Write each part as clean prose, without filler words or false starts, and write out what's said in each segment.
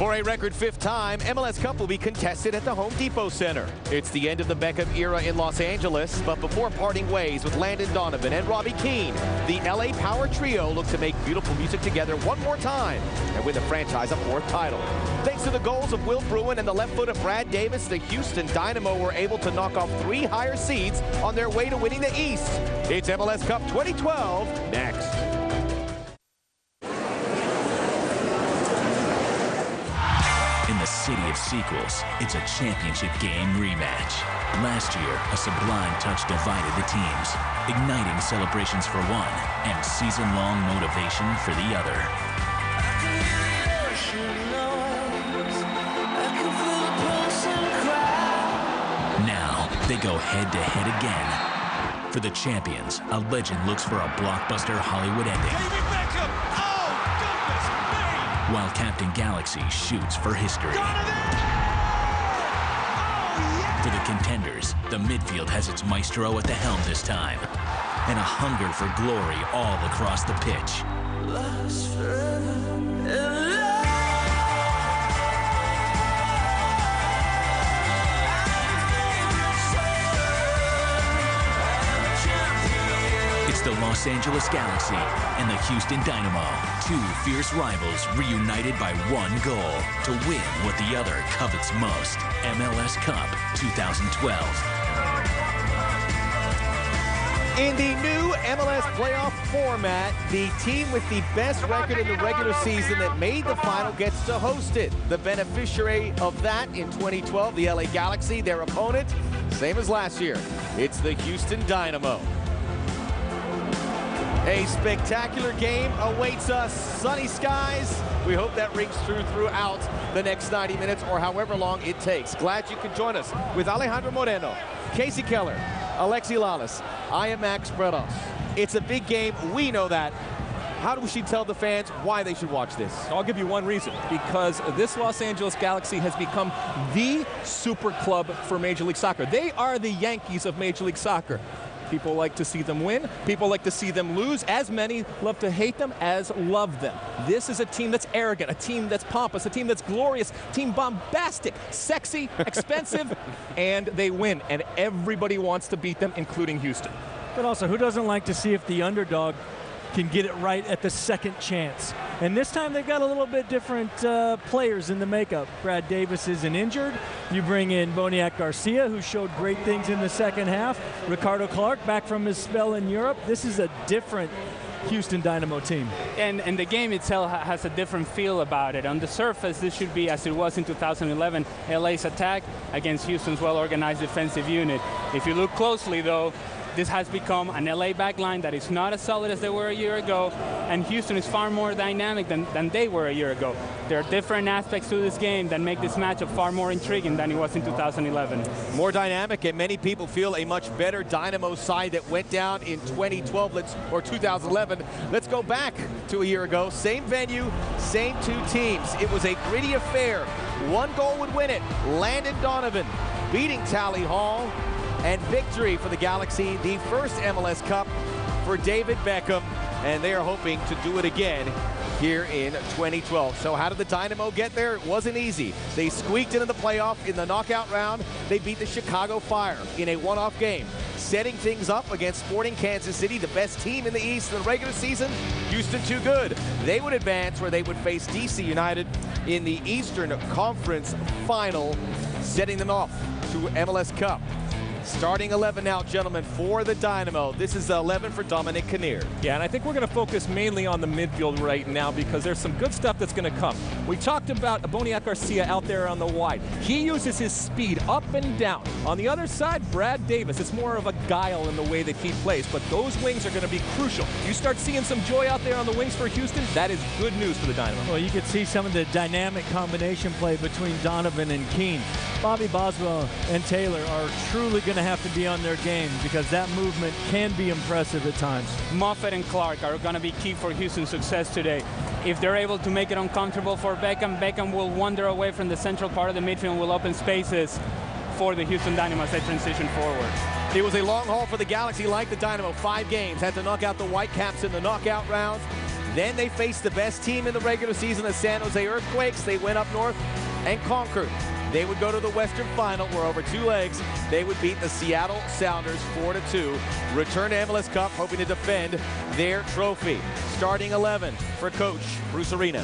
For a record 5th time, MLS Cup will be contested at the Home Depot Center. It's the end of the Beckham era in Los Angeles, but before parting ways with Landon Donovan and Robbie Keane, the LA Power Trio look to make beautiful music together one more time and win the franchise a 4th title. Thanks to the goals of Will Bruin and the left foot of Brad Davis, the Houston Dynamo were able to knock off 3 higher seeds on their way to winning the East. It's MLS Cup 2012 next. In the city of sequels, it's a championship game rematch. Last year, a sublime touch divided the teams, igniting celebrations for one and season-long motivation for the other. Now, they go head-to-head again. For the champions, a legend looks for a blockbuster Hollywood ending. David Beckham! Oh, goodness me! While Captain Galaxy shoots for history. For the contenders, the midfield has its maestro at the helm this time. And a hunger for glory all across the pitch. It's the Los Angeles Galaxy and the Houston Dynamo, 2 fierce rivals reunited by one goal to win what the other covets most, MLS Cup 2012. In the new MLS playoff format, the team with the best record in the regular season that made the final gets to host it. The beneficiary of that in 2012, the LA Galaxy, their opponent, same as last year, it's the Houston Dynamo. A spectacular game awaits us. Sunny skies. We hope that rings true throughout the next 90 minutes or however long it takes. Glad you could join us with Alejandro Moreno, Casey Keller, Alexi Lalas. I am Max Bretos. It's a big game. We know that. How do we tell the fans why they should watch this? I'll give you one reason. Because this Los Angeles Galaxy has become the super club for Major League Soccer. They are the Yankees of Major League Soccer. People like to see them win. People like to see them lose. As many love to hate them as love them. This is a team that's arrogant, a team that's pompous, a team that's glorious, a team bombastic, sexy, expensive, and they win. And everybody wants to beat them, including Houston. But also, who doesn't like to see if the underdog can get it right at the second chance? And this time they've got a little bit different players in the makeup. Brad Davis isn't injured. You bring in Boniek Garcia, who showed great things in the second half. Ricardo Clark back from his spell in Europe. This is a different Houston Dynamo team. And the game itself has a different feel about it. On the surface, this should be, as it was in 2011, LA's attack against Houston's well-organized defensive unit. If you look closely, though, this has become an LA backline that is not as solid as they were a year ago, and Houston is far more dynamic than they were a year ago. There are different aspects to this game that make this matchup far more intriguing than it was in 2011. More dynamic, and many people feel a much better Dynamo side that went down in 2012 or 2011. Let's go back to a year ago. Same venue, same 2 teams. It was a gritty affair. 1 goal would win it. Landon Donovan beating Tally Hall. And victory for the Galaxy, the first MLS Cup for David Beckham, and they are hoping to do it again here in 2012. So how did the Dynamo get there? It wasn't easy. They squeaked into the playoff in the knockout round. They beat the Chicago Fire in a one-off game, setting things up against Sporting Kansas City, the best team in the East in the regular season. Houston too good. They would advance where they would face DC United in the Eastern Conference Final, setting them off to MLS Cup. Starting 11 now, gentlemen, for the Dynamo. This is 11 for Dominic Kinnear. Yeah, and I think we're going to focus mainly on the midfield right now because there's some good stuff that's going to come. We talked about Boniek Garcia out there on the wide. He uses his speed up and down. On the other side, Brad Davis. It's more of a guile in the way that he plays, but those wings are going to be crucial. You start seeing some joy out there on the wings for Houston, that is good news for the Dynamo. Well, you could see some of the dynamic combination play between Donovan and Keane. Bobby Boswell and Taylor are truly going to have to be on their game because that movement can be impressive at times. Moffett and Clark are going to be key for Houston's success today. If they're able to make it uncomfortable for Beckham, Beckham will wander away from the central part of the midfield and will open spaces for the Houston Dynamo as they transition forward. It was a long haul for the Galaxy like the Dynamo. 5 games, had to knock out the Whitecaps in the knockout rounds. Then they faced the best team in the regular season, the San Jose Earthquakes. They went up north and conquered. They would go to the Western Final, where over 2 legs, they would beat the Seattle Sounders 4-2. Return to MLS Cup, hoping to defend their trophy. Starting 11 for Coach Bruce Arena.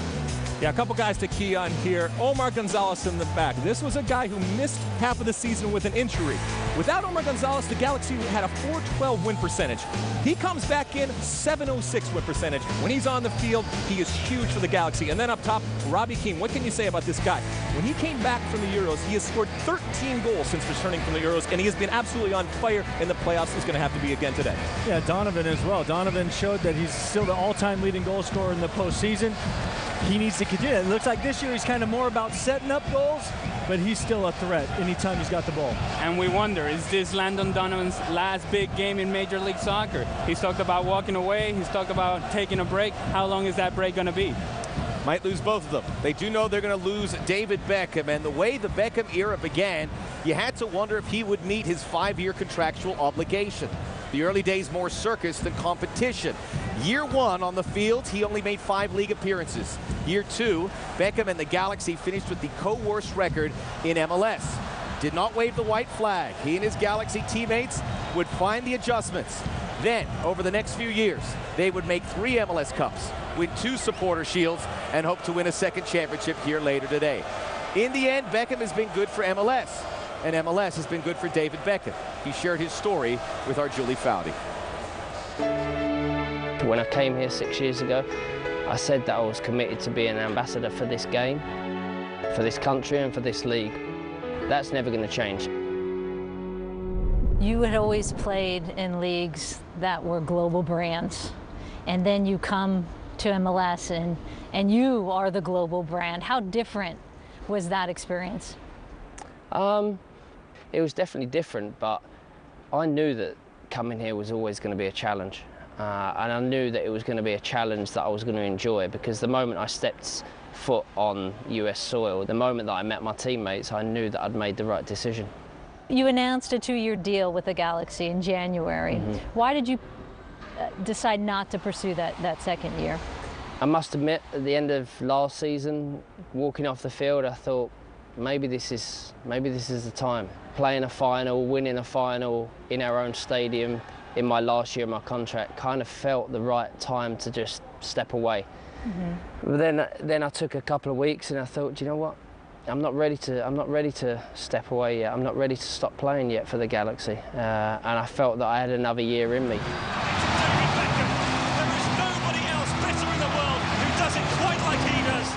Yeah, a couple guys to key on here. Omar Gonzalez in the back. This was a guy who missed half of the season with an injury. Without Omar Gonzalez, the Galaxy had a .412 win percentage. He comes back in, .706 win percentage. When he's on the field, he is huge for the Galaxy. And then up top, Robbie Keane. What can you say about this guy? When he came back from the Euros, he has scored 13 goals since returning from the Euros, and he has been absolutely on fire in the playoffs. He's going to have to be again today. Yeah, Donovan as well. Donovan showed that he's still the all-time leading goal scorer in the postseason. He needs to continue. It looks like this year he's kind of more about setting up goals, but he's still a threat anytime he's got the ball. And we wonder, is this Landon Donovan's last big game in Major League Soccer? He's talked about walking away. He's talked about taking a break. How long is that break going to be? Might lose both of them. They do know they're going to lose David Beckham, and the way the Beckham era began, you had to wonder if he would meet his 5-year contractual obligation. The early days more circus than competition. Year 1 on the field, he only made 5 league appearances. Year 2, Beckham and the Galaxy finished with the co-worst record in MLS. Did not wave the white flag. He and his Galaxy teammates would find the adjustments. Then, over the next few years, they would make 3 MLS Cups, win 2 Supporter Shields, and hope to win a 2nd championship here later today. In the end, Beckham has been good for MLS, and MLS has been good for David Beckham. He shared his story with our Julie Foudy. When I came here 6 years ago, I said that I was committed to being an ambassador for this game, for this country and for this league. That's never going to change. You had always played in leagues that were global brands, and then you come to MLS and you are the global brand. How different was that experience? It was definitely different, but I knew that coming here was always going to be a challenge. And I knew that it was going to be a challenge that I was going to enjoy, because the moment I stepped foot on US soil, the moment that I met my teammates, I knew that I'd made the right decision. You announced a 2-year deal with the Galaxy in January. Why did you decide not to pursue that 2nd year? I must admit, at the end of last season, walking off the field, I thought maybe this is the time. Playing a final, winning a final in our own stadium in my last year of my contract kind of felt the right time to just step away. But then I took a couple of weeks and I thought, you know what? I'm not ready to step away yet. I'm not ready to stop playing yet for the Galaxy. And I felt that I had another year in me. David Beckham. There is nobody else better in the world who does it quite like he does.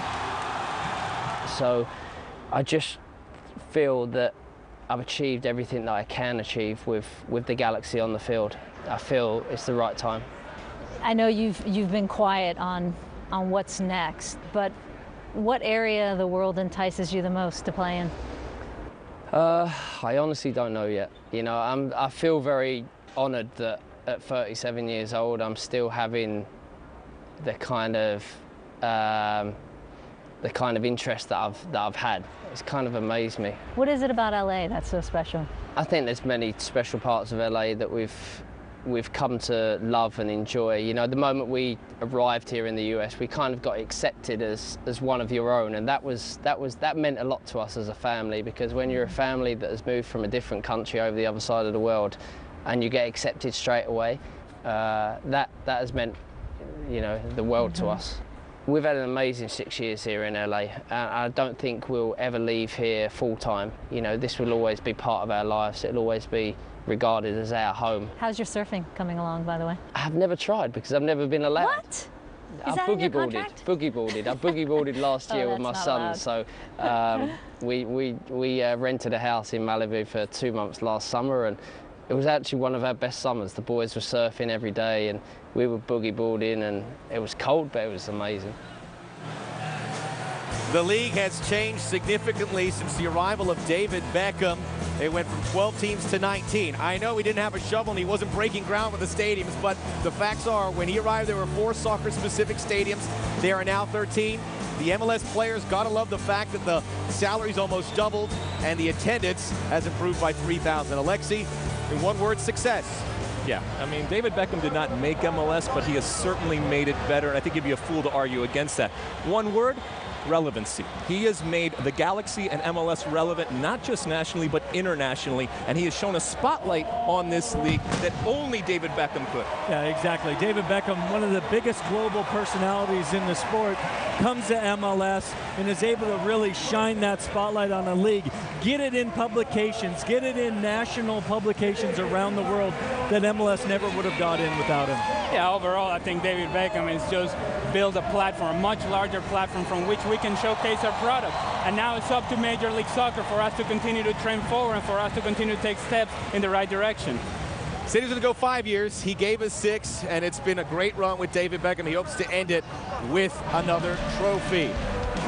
So I just feel that I've achieved everything that I can achieve with the Galaxy on the field. I feel it's the right time. I know you've been quiet on what's next, but what area of the world entices you the most to play in? I honestly don't know yet. You know, I feel very honoured that at 37 years old I'm still having the kind of interest that I've had. It's kind of amazed me. What is it about LA that's so special? I think there's many special parts of LA that we've come to love and enjoy. You know, the moment we arrived here in the US, we kind of got accepted as one of your own, and that meant a lot to us as a family, because when you're a family that has moved from a different country over the other side of the world and you get accepted straight away, that has meant, you know, the world to us. We've had an amazing 6 years here in LA, and I don't think we'll ever leave here full time. You know, this will always be part of our lives. It'll always be regarded as our home. How's your surfing coming along, by the way? I've never tried because I've never been allowed. What? Is that in your contract? Boogie boarded. I boogie boarded last year with my son. So we rented a house in Malibu for 2 months last summer, and it was actually one of our best summers. The boys were surfing every day and we were boogie boarding, and it was cold, but it was amazing. The league has changed significantly since the arrival of David Beckham. They went from 12 teams to 19. I know he didn't have a shovel and he wasn't breaking ground with the stadiums, but the facts are, when he arrived, there were 4 soccer-specific stadiums. There are now 13. The MLS players gotta love the fact that the salaries almost doubled and the attendance has improved by 3,000. Alexi, in one word, success. Yeah, I mean, David Beckham did not make MLS, but he has certainly made it better, and I think he'd be a fool to argue against that. One word: relevancy. He has made the Galaxy and MLS relevant, not just nationally, but internationally, and he has shown a spotlight on this league that only David Beckham could. Yeah, exactly. David Beckham, one of the biggest global personalities in the sport, comes to MLS and is able to really shine that spotlight on a league, get it in publications, get it in national publications around the world that MLS never would have got in without him. Yeah, overall, I think David Beckham has just built a platform, a much larger platform from which we can showcase our product. And now it's up to Major League Soccer for us to continue to trend forward and for us to continue to take steps in the right direction. Said he was going to go 5 years. He gave us 6, and it's been a great run with David Beckham. He hopes to end it with another trophy.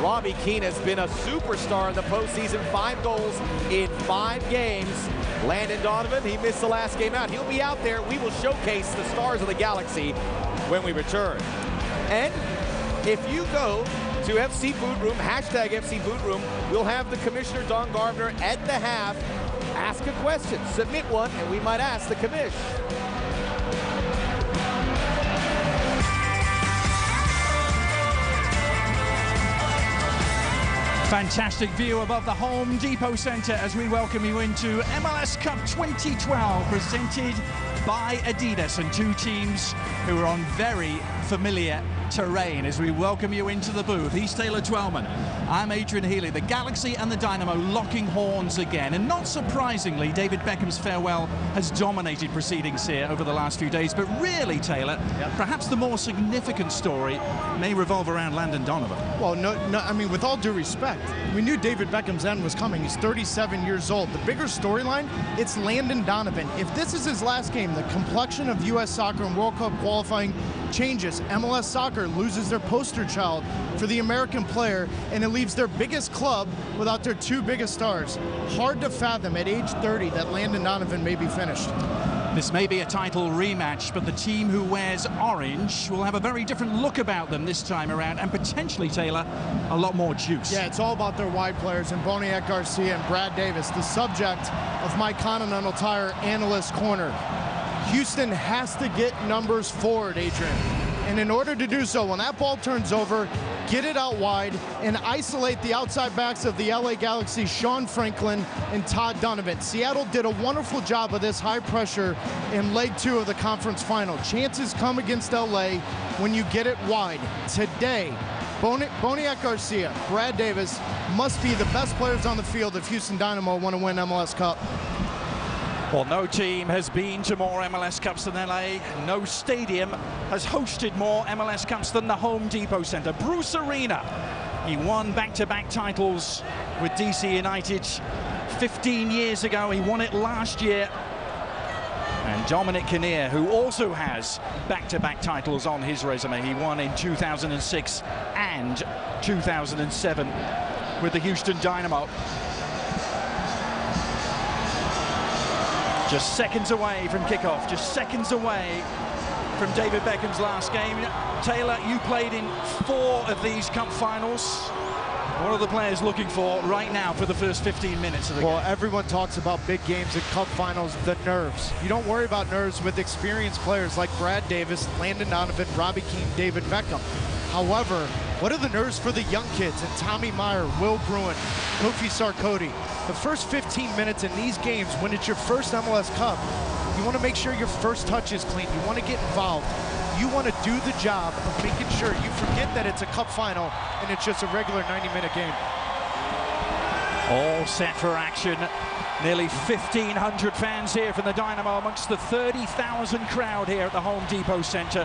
Robbie Keane has been a superstar in the postseason. 5 goals in 5 games. Landon Donovan, he missed the last game out. He'll be out there. We will showcase the stars of the Galaxy when we return. And if you go to FC Boot Room, hashtag FC Boot Room, we'll have the Commissioner, Don Gardner, at the half. Ask a question, submit one, and we might ask the commish. Fantastic view above the Home Depot Center as we welcome you into MLS Cup 2012, presented by Adidas, and 2 teams who are on very familiar terrain as we welcome you into the booth. He's Taylor Twellman. I'm Adrian Healy. The Galaxy and the Dynamo locking horns again. And not surprisingly, David Beckham's farewell has dominated proceedings here over the last few days. But really, Taylor, perhaps the more significant story may revolve around Landon Donovan. Well, no, I mean, with all due respect, we knew David Beckham's end was coming. He's 37 years old. The bigger storyline, it's Landon Donovan. If this is his last game, the complexion of U.S. soccer and World Cup qualifying changes. MLS Soccer loses their poster child for the American player, and it leaves their biggest club without their 2 biggest stars. Hard to fathom at age 30 that Landon Donovan may be finished. This may be a title rematch, but the team who wears orange will have a very different look about them this time around, and potentially, Taylor, a lot more juice. Yeah, it's all about their wide players, and Boniek Garcia and Brad Davis, the subject of my Continental Tire Analyst Corner. Houston has to get numbers forward, Adrian. And in order to do so, when that ball turns over, get it out wide and isolate the outside backs of the LA Galaxy, Sean Franklin and Todd Donovan. Seattle did a wonderful job of this high pressure in leg 2 of the conference final. Chances come against LA when you get it wide. Today, Boniek Garcia, Brad Davis must be the best players on the field if Houston Dynamo want to win MLS Cup. Well, no team has been to more MLS Cups than LA. No stadium has hosted more MLS Cups than the Home Depot Center. Bruce Arena. He won back-to-back titles with DC United 15 years ago. He won it last year. And Dominic Kinnear, who also has back-to-back titles on his resume. He won in 2006 and 2007 with the Houston Dynamo. Just seconds away from kickoff, just seconds away from David Beckham's last game. Taylor, you played in 4 of these cup finals. What are the players looking for right now for the first 15 minutes of the game? Well, everyone talks about big games and cup finals, the nerves. You don't worry about nerves with experienced players like Brad Davis, Landon Donovan, Robbie Keane, David Beckham. However, what are the nerves for the young kids and Tommy Meyer, Will Bruin, Kofi Sarkodie? The first 15 minutes in these games, when it's your first MLS Cup, you want to make sure your first touch is clean. You want to get involved. You want to do the job of making sure you forget that it's a cup final and it's just a regular 90-minute game. All set for action. Nearly 1,500 fans here from the Dynamo amongst the 30,000 crowd here at the Home Depot Center.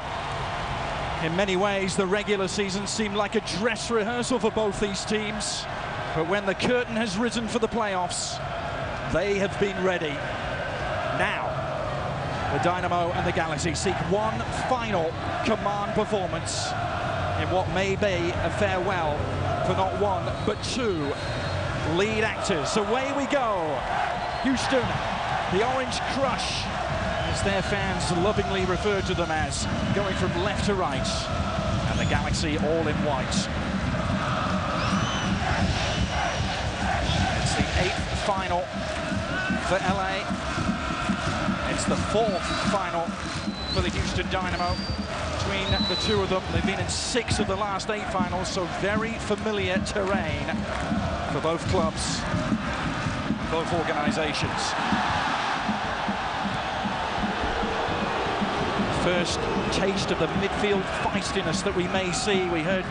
In many ways, the regular season seemed like a dress rehearsal for both these teams. But when the curtain has risen for the playoffs, they have been ready. Now, the Dynamo and the Galaxy seek one final command performance in what may be a farewell for not one, but 2 lead actors. Away we go. Houston, the Orange Crush, as their fans lovingly refer to them as, going from left to right, and the Galaxy all in white. It's the 8th final for LA. It's the fourth final for the Houston Dynamo. Between the two of them, they've been in 6 of the last 8 finals, so very familiar terrain for both clubs, both organizations. First taste of the midfield feistiness that we may see. We heard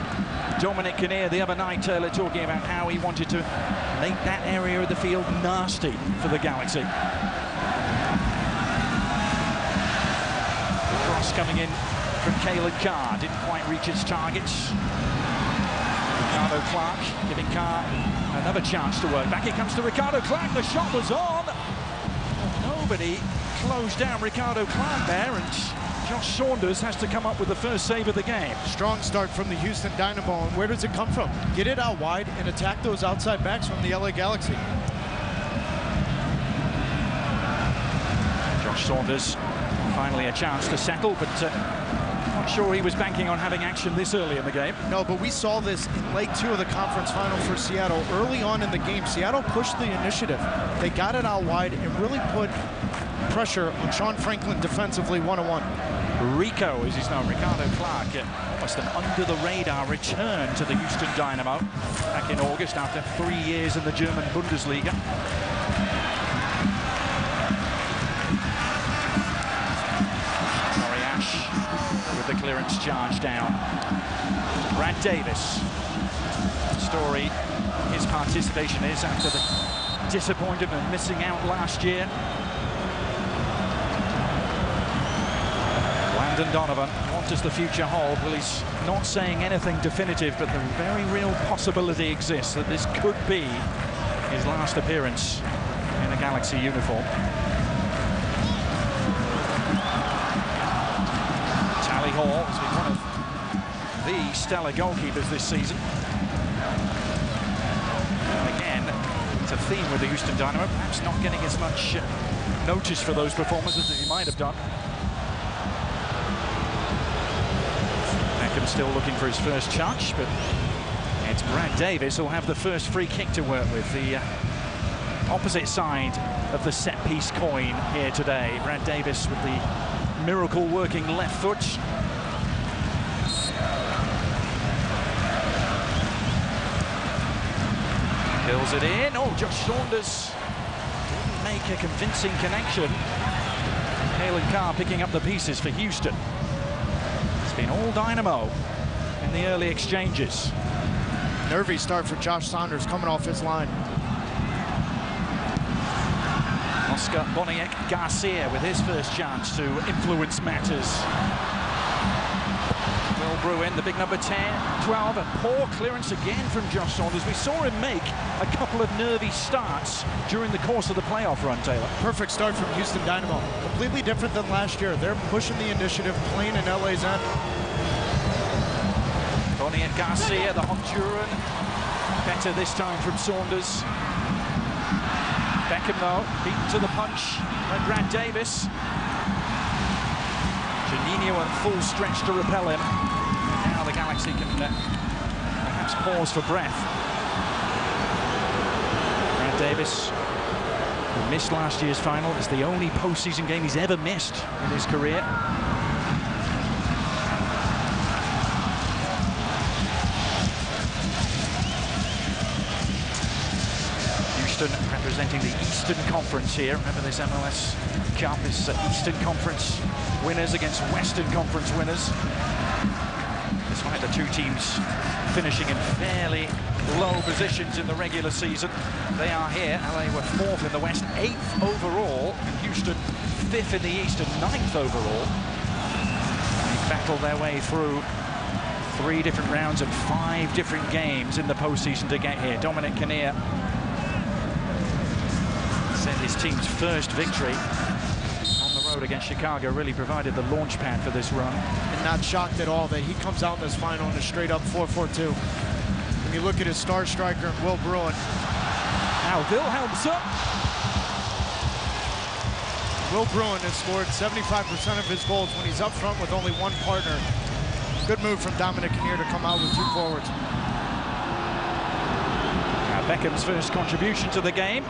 Dominic Kinnear the other night, Taylor, talking about how he wanted to make that area of the field nasty for the Galaxy. The cross coming in from Kalen Carr, didn't quite reach its targets. Ricardo Clark giving Carr another chance to work. Back it comes to Ricardo Clark, the shot was on. Nobody closed down Ricardo Clark there, and Josh Saunders has to come up with the first save of the game. Strong start from the Houston Dynamo, and where does it come from? Get it out wide and attack those outside backs from the LA Galaxy. Josh Saunders, finally a chance to settle, but not sure he was banking on having action this early in the game. No, but we saw this in leg 2 of the conference final for Seattle. Early on in the game, Seattle pushed the initiative. They got it out wide and really put pressure on Sean Franklin defensively, one-on-one. Rico, as he's known, Ricardo Clark, almost an under-the-radar return to the Houston Dynamo back in August after 3 years in the German Bundesliga. With the clearance charge down. Brad Davis. Story, his participation is after the disappointment of missing out last year. Landon Donovan, what does the future hold? Well, he's not saying anything definitive, but the very real possibility exists that this could be his last appearance in a Galaxy uniform. Hall has been one of the stellar goalkeepers this season. And again, it's a theme with the Houston Dynamo, perhaps not getting as much notice for those performances as he might have done. Beckham still looking for his first touch, but it's Brad Davis who'll have the first free kick to work with. The opposite side of the set-piece coin here today. Brad Davis with the miracle-working left foot. Fills it in. Oh, Josh Saunders didn't make a convincing connection. Kalen Carr picking up the pieces for Houston. It's been all Dynamo in the early exchanges. Nervy start for Josh Saunders coming off his line. Oscar Boniek Garcia with his first chance to influence matters. Will Bruin, the big number 10, 12, a poor clearance again from Josh Saunders. We saw him make a couple of nervy starts during the course of the playoff run, Taylor. Perfect start from Houston Dynamo. Completely different than last year. They're pushing the initiative, playing in LA's end. Boniek Garcia, the Honduran, better this time from Saunders. Beckham, though, beaten to the punch by Brad Davis. Juninho at full stretch to repel him. And now the Galaxy can perhaps pause for breath. Brad Davis, who missed last year's final, is the only postseason game he's ever missed in his career. Representing the Eastern Conference here. Remember, this MLS Cup is Eastern Conference winners against Western Conference winners. Despite the two teams finishing in fairly low positions in the regular season, they are here. LA were 4th in the West, 8th overall. Houston 5th in the East and 9th overall. They battled their way through 3 different rounds and 5 different games in the postseason to get here. Dominic Kinnear said his team's first victory on the road against Chicago really provided the launch pad for this run. And not shocked at all that he comes out in this final in a straight-up 4-4-2. When you look at his star striker, Will Bruin. Now Wilhelm's up. Will Bruin has scored 75% of his goals when he's up front with only one partner. Good move from Dominic Kinnear to come out with 2 forwards. Now Beckham's first contribution to the game.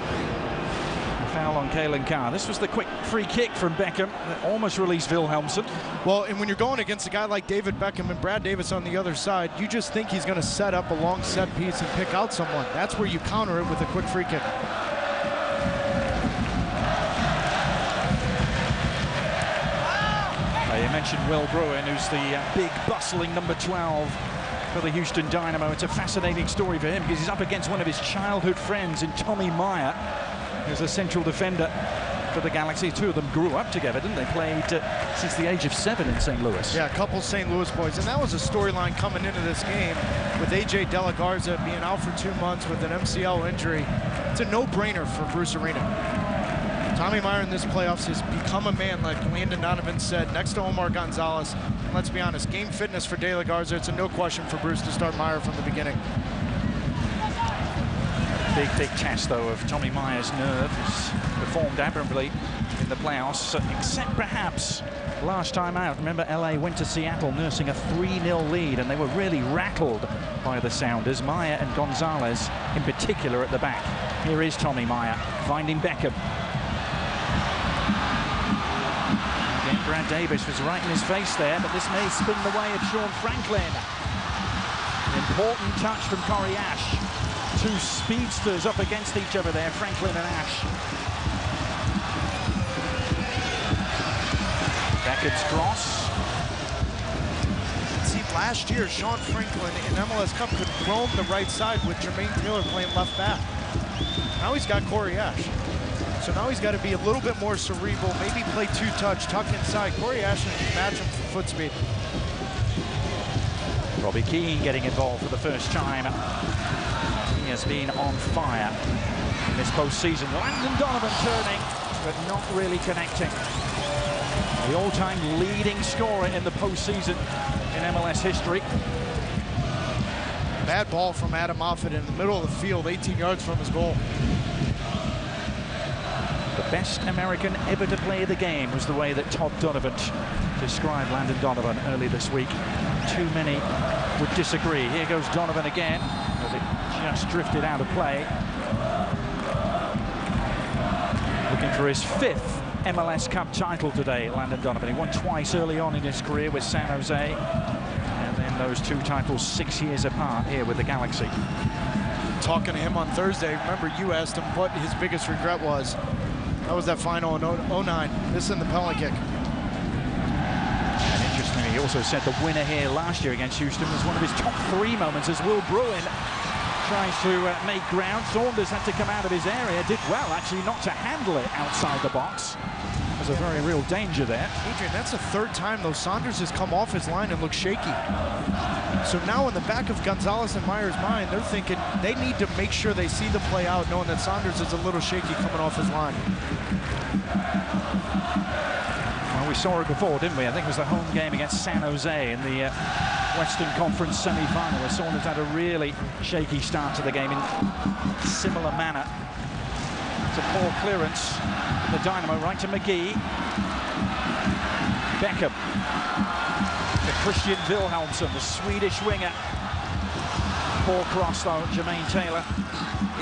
foul on Kalen Carr. This was the quick free kick from Beckham that almost released Wilhelmsen. Well, and when you're going against a guy like David Beckham and Brad Davis on the other side, you just think he's going to set up a long set piece and pick out someone. That's where you counter it with a quick free kick. You mentioned Will Bruin, who's the big, bustling number 12 for the Houston Dynamo. It's a fascinating story for him because he's up against one of his childhood friends in Tommy Meyer, who's a central defender for the Galaxy. Two of them grew up together, didn't they? Played since the age of 7 in St. Louis. Yeah, a couple St. Louis boys. And that was a storyline coming into this game with A.J. De La Garza being out for 2 months with an MCL injury. It's a no-brainer for Bruce Arena. Tommy Meyer in this playoffs has become a man, like Landon Donovan said, next to Omar Gonzalez. And let's be honest, game fitness for De La Garza, it's a no question for Bruce to start Meyer from the beginning. Big test, though, of Tommy Meyer's nerve. He's performed admirably in the playoffs, except perhaps last time out. Remember, LA went to Seattle nursing a 3-0 lead, and they were really rattled by the Sounders. Meyer and Gonzalez, in particular, at the back. Here is Tommy Meyer finding Beckham. Brad Davis was right in his face there, but this may spin the way of Sean Franklin. Important touch from Corey Ash. Two speedsters up against each other there, Franklin and Ash. Beckham's cross. See, last year, Sean Franklin in MLS Cup could roam the right side with Jermaine Taylor playing left back. Now he's got Corey Ash. So now he's got to be a little bit more cerebral, maybe play two-touch, tuck inside. Corey Ashton can match him for foot speed. Robbie Keane getting involved for the first time. He has been on fire in this postseason. Landon Donovan turning, but not really connecting. The all-time leading scorer in the postseason in MLS history. Bad ball from Adam Moffat in the middle of the field, 18 yards from his goal. The best American ever to play the game was the way that Todd Donovan described Landon Donovan early this week. Too many would disagree. Here goes Donovan again, but it just drifted out of play. Looking for his 5th MLS Cup title today, Landon Donovan. He won twice early on in his career with San Jose, and then those 2 titles 6 years apart here with the Galaxy. Talking to him on Thursday, remember you asked him what his biggest regret was. That was that final in 09, missing the penalty kick. And interestingly, he also said the winner here last year against Houston was one of his top 3 moments as Will Bruin tries to make ground. Saunders had to come out of his area, did well actually not to handle it outside the box. There's a very real danger there. Adrian, that's the 3rd time though Saunders has come off his line and looked shaky. So now in the back of Gonzalez and Meyer's mind, they're thinking they need to make sure they see the play out, knowing that Saunders is a little shaky coming off his line. Well, we saw it before, didn't we? I think it was the home game against San Jose in the Western Conference semi-final, where Saunders had a really shaky start to the game in a similar manner. It's a poor clearance from the Dynamo right to McGee. Beckham. Christian Wilhelmsen, the Swedish winger. Poor cross though, Jermaine Taylor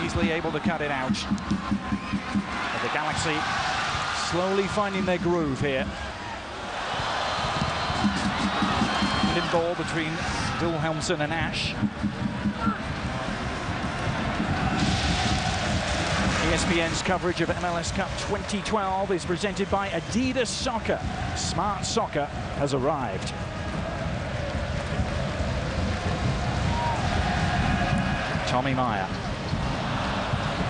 easily able to cut it out. But the Galaxy slowly finding their groove here. Pinball between Wilhelmsen and Ash. ESPN's coverage of MLS Cup 2012 is presented by Adidas Soccer. Smart soccer has arrived. Tommy Meyer.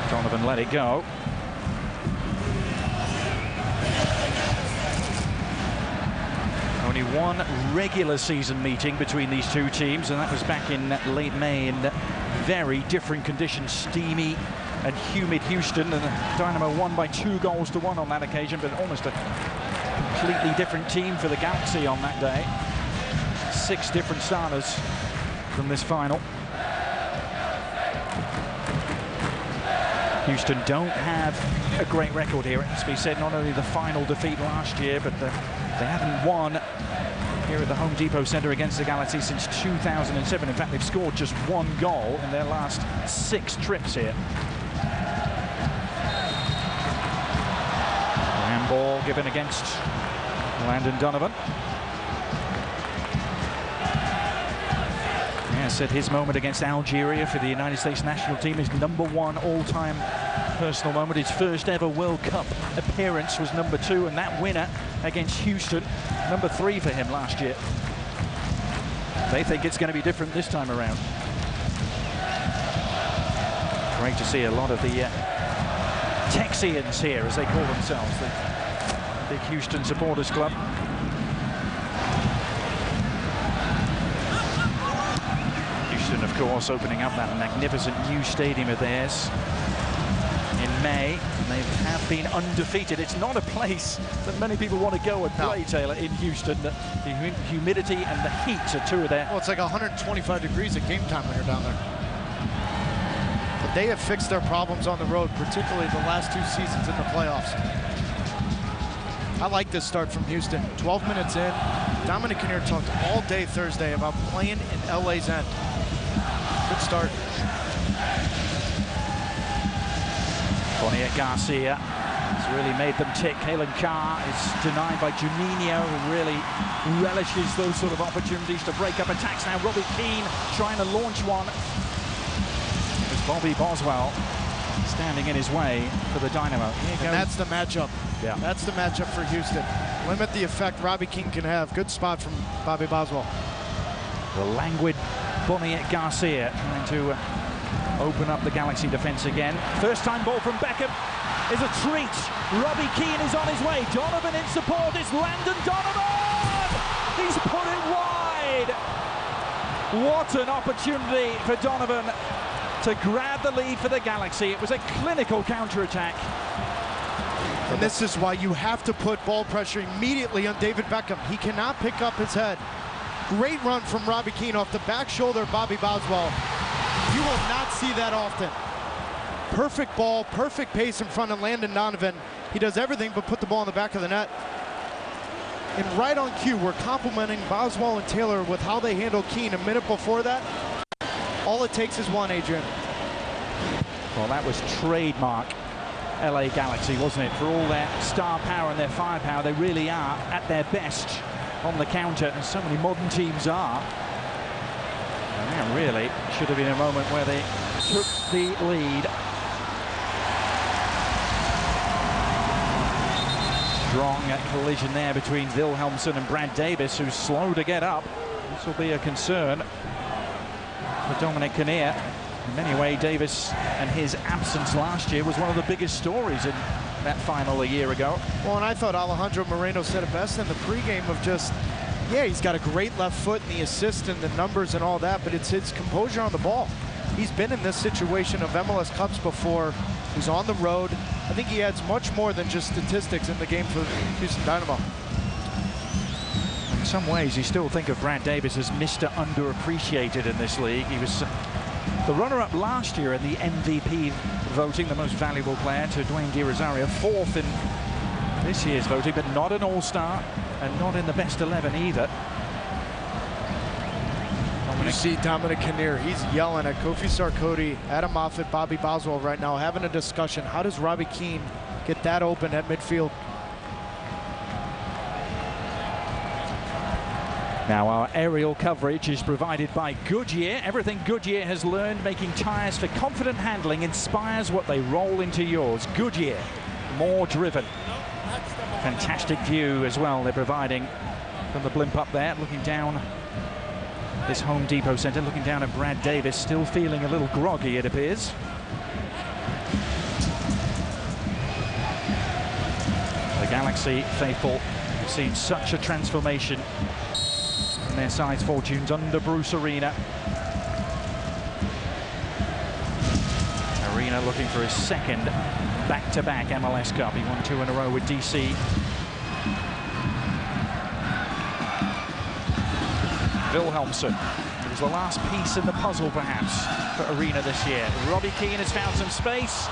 Donovan let it go. Only one regular season meeting between these two teams, and that was back in late May in very different conditions, steamy and humid Houston, and the Dynamo won by 2-1 on that occasion, but almost a completely different team for the Galaxy on that day. 6 different starters from this final. Houston don't have a great record here. It has to be said, not only the final defeat last year, but they haven't won here at the Home Depot Center against the Galaxy since 2007. In fact, they've scored just 1 goal in their last 6 trips here. Ball given against Landon Donovan. Yeah, said his moment against Algeria for the United States national team is #1 all-time personal moment. His first ever World Cup appearance was #2, and that winner against Houston, #3 for him last year. They think it's going to be different this time around. Great to see a lot of the Texians here, as they call themselves, the big Houston supporters club. Houston, of course, opening up that magnificent new stadium of theirs in May. They have been undefeated. It's not a place that many people want to go and play, Taylor, in Houston. The humidity and the heat are two of their... Well, it's like 125 degrees at game time when you're down there. But they have fixed their problems on the road, particularly the last 2 seasons in the playoffs. I like this start from Houston. 12 minutes in, Dominic Kinnear talked all day Thursday about playing in LA's end. Good start. Boniek Garcia has really made them tick. Kalen Carr is denied by Juninho, who really relishes those sort of opportunities to break up attacks. Now Robbie Keane trying to launch one. It's Bobby Boswell standing in his way for the Dynamo. And that's the matchup. Yeah. That's the matchup for Houston. Limit the effect Robbie Keane can have. Good spot from Bobby Boswell. The languid Boniek Garcia trying to open up the Galaxy defense again. First time ball from Beckham is a treat. Robbie Keane is on his way. Donovan in support. It's Landon Donovan! He's put it wide. What an opportunity for Donovan to grab the lead for the Galaxy. It was a clinical counter-attack. And this is why you have to put ball pressure immediately on David Beckham. He cannot pick up his head. Great run from Robbie Keane off the back shoulder of Bobby Boswell. You will not see that often. Perfect ball, perfect pace in front of Landon Donovan. He does everything but put the ball in the back of the net. And right on cue, we're complimenting Boswell and Taylor with how they handled Keane a minute before that. All it takes is one, Adrian. Well, that was trademark LA Galaxy, wasn't it? For all their star power and their firepower, they really are at their best on the counter, and so many modern teams are. And that really should have been a moment where they took the lead. Strong collision there between Wilhelmsson and Brad Davis, who's slow to get up. This will be a concern for Dominic Kinnear. In many ways, Davis and his absence last year was one of the biggest stories in that final a year ago. Well, and I thought Alejandro Moreno said it best in the pregame of just, yeah, he's got a great left foot and the assist and the numbers and all that, but it's his composure on the ball. He's been in this situation of MLS Cups before. He's on the road. I think he adds much more than just statistics in the game for Houston Dynamo. In some ways, you still think of Brad Davis as Mr. Underappreciated in this league. He was the runner-up last year in the MVP voting, the most valuable player, to Dwayne De Rosario. 4th in this year's voting, but not an all-star and not in the best 11 either. You see Dominic Kinnear, he's yelling at Kofi Sarkodie, Adam Moffat, Bobby Boswell right now, having a discussion. How does Robbie Keane get that open at midfield? Now our aerial coverage is provided by Goodyear. Everything Goodyear has learned making tires for confident handling inspires what they roll into yours. Goodyear, more driven. Fantastic view as well they're providing from the blimp up there, looking down this Home Depot Center, looking down at Brad Davis, still feeling a little groggy, it appears. The Galaxy faithful have seen such a transformation in their side's fortunes under Bruce Arena. Arena looking for his second back-to-back MLS Cup. He won 2 in a row with DC. Wilhelmsson. It was the last piece in the puzzle, perhaps, for Arena this year. Robbie Keane has found some space.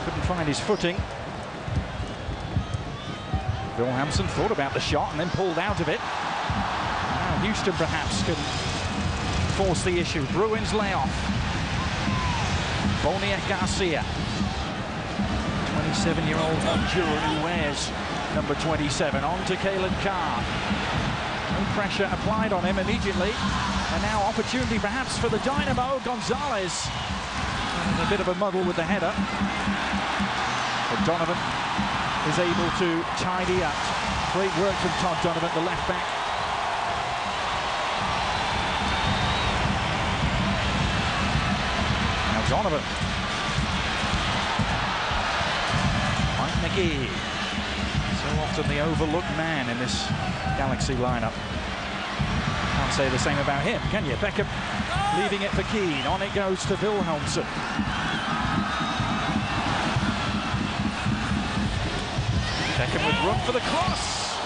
Couldn't find his footing. Wilhelmsson thought about the shot and then pulled out of it. Now Houston perhaps can force the issue. Bruins lay off. Boniek Garcia. 27-year-old Honduran who wears number 27. On to Kalen Carr. No pressure applied on him immediately. And now opportunity perhaps for the Dynamo. Gonzalez in a bit of a muddle with the header. But Donovan is able to tidy up. Great work from Todd Donovan, the left back. Now Donovan. Mike McGee. So often the overlooked man in this Galaxy lineup. Can't say the same about him, can you? Beckham leaving it for Keane. On it goes to Wilhelmsson. Beckham with room for the cross.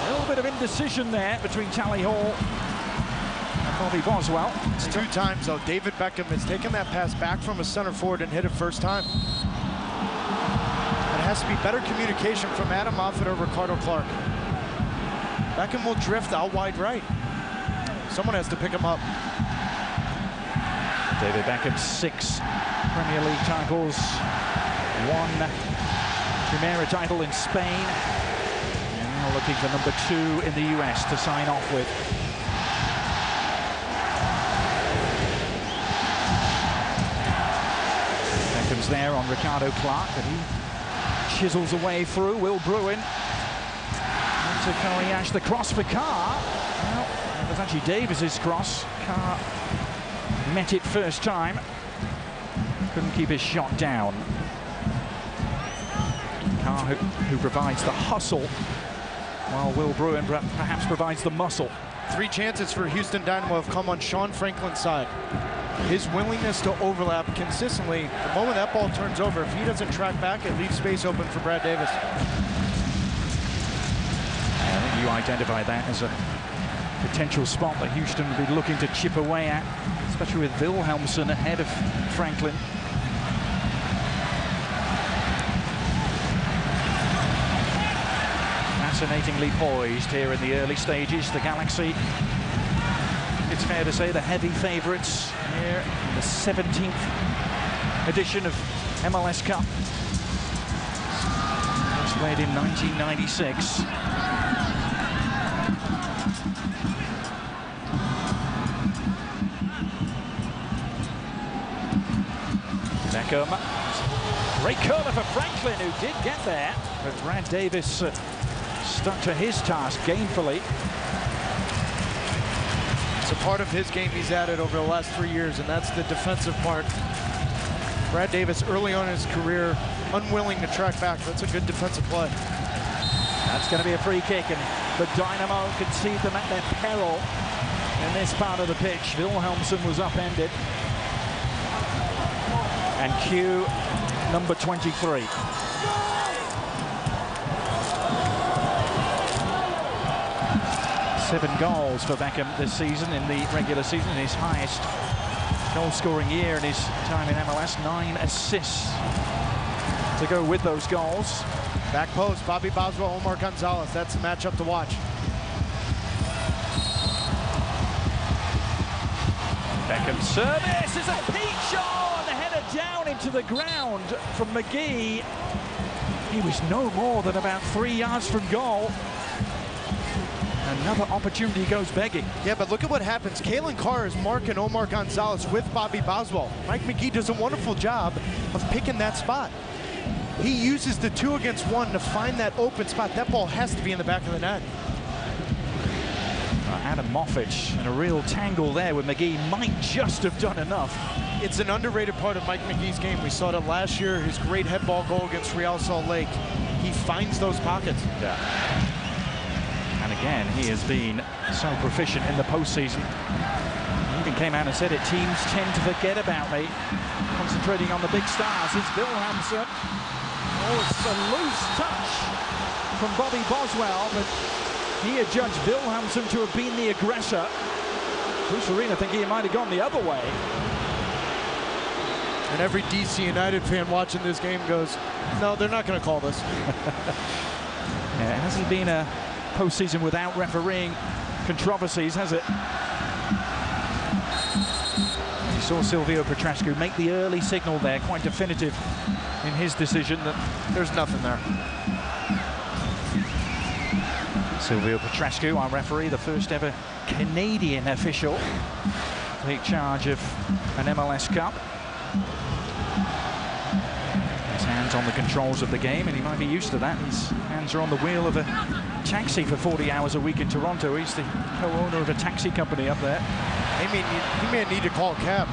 A little bit of indecision there between Tally Hall and Bobby Boswell. It's 2 times, though. David Beckham has taken that pass back from a center forward and hit it first time. It has to be better communication from Adam Moffat or Ricardo Clark. Beckham will drift out wide right. Someone has to pick him up. David Beckham, 6 Premier League titles, 1 Primera title in Spain, and now looking for number 2 in the US to sign off with. Beckham's there on Ricardo Clark, and he chisels away through. Will Bruin to Koriash, the cross for Carr. Well, it was actually Davis's cross. Carr met it first time. Couldn't keep his shot down. Carr who provides the hustle, while Will Bruin perhaps provides the muscle. 3 chances for Houston Dynamo have come on Sean Franklin's side. His willingness to overlap consistently, the moment that ball turns over, if he doesn't track back, it leaves space open for Brad Davis. I think you identify that as a potential spot that Houston would be looking to chip away at, especially with Wilhelmsson ahead of Franklin. Fascinatingly poised here in the early stages. The Galaxy, it's fair to say, the heavy favourites here in the 17th edition of MLS Cup. It was played in 1996. Beckham. Great curler for Franklin, who did get there, but Brad Davis stuck to his task gainfully. It's a part of his game he's added over the last 3 years, and that's the defensive part. Brad Davis, early on in his career, unwilling to track back. That's a good defensive play. That's going to be a free kick, and the Dynamo concede them at their peril in this part of the pitch. Wilhelmsson was upended. And cue number 23. Seven goals for Beckham this season in the regular season, his highest goal-scoring year in his time in MLS. 9 assists to go with those goals. Back post, Bobby Boswell, Omar Gonzalez. That's the matchup to watch. Beckham's service is a peach on! The header down into the ground from McGee. He was no more than about 3 yards from goal. Another opportunity goes begging. Yeah, but look at what happens. Kalen Carr is marking Omar Gonzalez with Bobby Boswell. Mike McGee does a wonderful job of picking that spot. He uses the 2 against 1 to find that open spot. That ball has to be in the back of the net. Adam Moffat in a real tangle there with McGee might just have done enough. It's an underrated part of Mike McGee's game. We saw that last year, his great head ball goal against Real Salt Lake. He finds those pockets. Yeah. And again, he has been so proficient in the postseason. He even came out and said it, teams tend to forget about me, concentrating on the big stars. It's Wilhelmsson. Oh, it's a loose touch from Bobby Boswell, but he had judged Wilhelmsson to have been the aggressor. Bruce Arena thinking he might have gone the other way. And every DC United fan watching this game goes, no, they're not going to call this. Yeah, it hasn't been a postseason without refereeing controversies, has it? You saw Silvio Petrascu make the early signal there, quite definitive. in his decision that There's nothing there. Silvio Petrescu, our referee, the first ever Canadian official to take charge of an MLS Cup. His hands on the controls of the game, and he might be used to that. His hands are on the wheel of a taxi for 40 hours a week in Toronto. He's the co-owner of a taxi company up there. He may need to call a cab.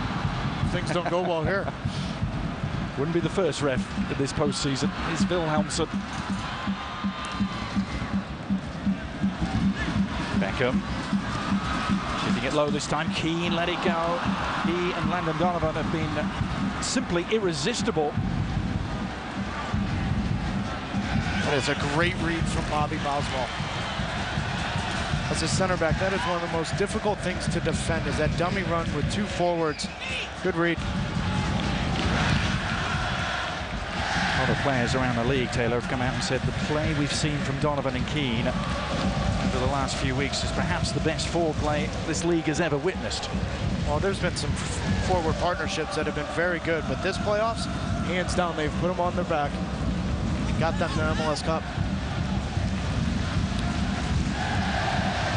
Things don't go well here. Wouldn't be the first ref of this postseason. It's Wilhelmsen. Beckham. Shifting it low this time. Keane let it go. He and Landon Donovan have been simply irresistible. That is a great read from Bobby Boswell. As a center back, that is one of the most difficult things to defend, is that dummy run with two forwards. Good read. A lot of players around the league, Taylor, have come out and said the play we've seen from Donovan and Keane over the last few weeks is perhaps the best forward play this league has ever witnessed. Well, there's been some forward partnerships that have been very good, but this playoffs, hands down, they've put them on their back. Got them the MLS Cup.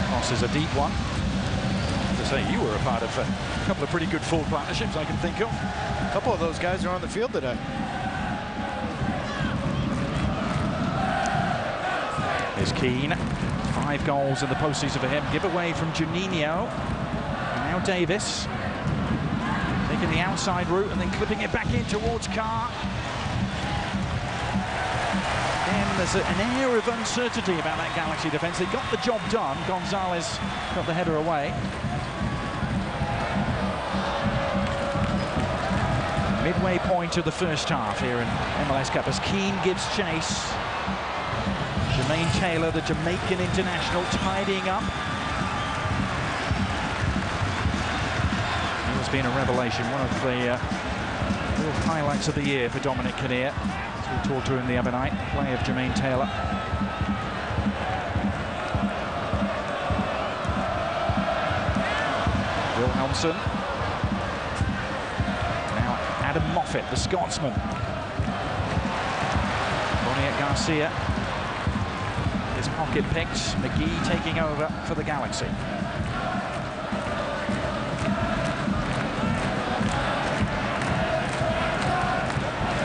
Cross is a deep one. To say, you were a part of a couple of pretty good forward partnerships I can think of. A couple of those guys are on the field today. Here's Keane. 5 goals in the postseason for him. Give away from Juninho. And now Davis. Taking the outside route and then clipping it back in towards Carr. And there's an air of uncertainty about that Galaxy defence. They got the job done. Gonzalez got the header away. Midway point of the first half here in MLS Cup as Keane gives chase. Jermaine Taylor, the Jamaican international, tidying up. He has been a revelation, one of the real highlights of the year for Dominic Kinnear. As we talked to him the other night, play of Jermaine Taylor. Wilhelmsen. Now Adam Moffat, the Scotsman. Boniek Garcia. His pocket picked. McGee taking over for the Galaxy.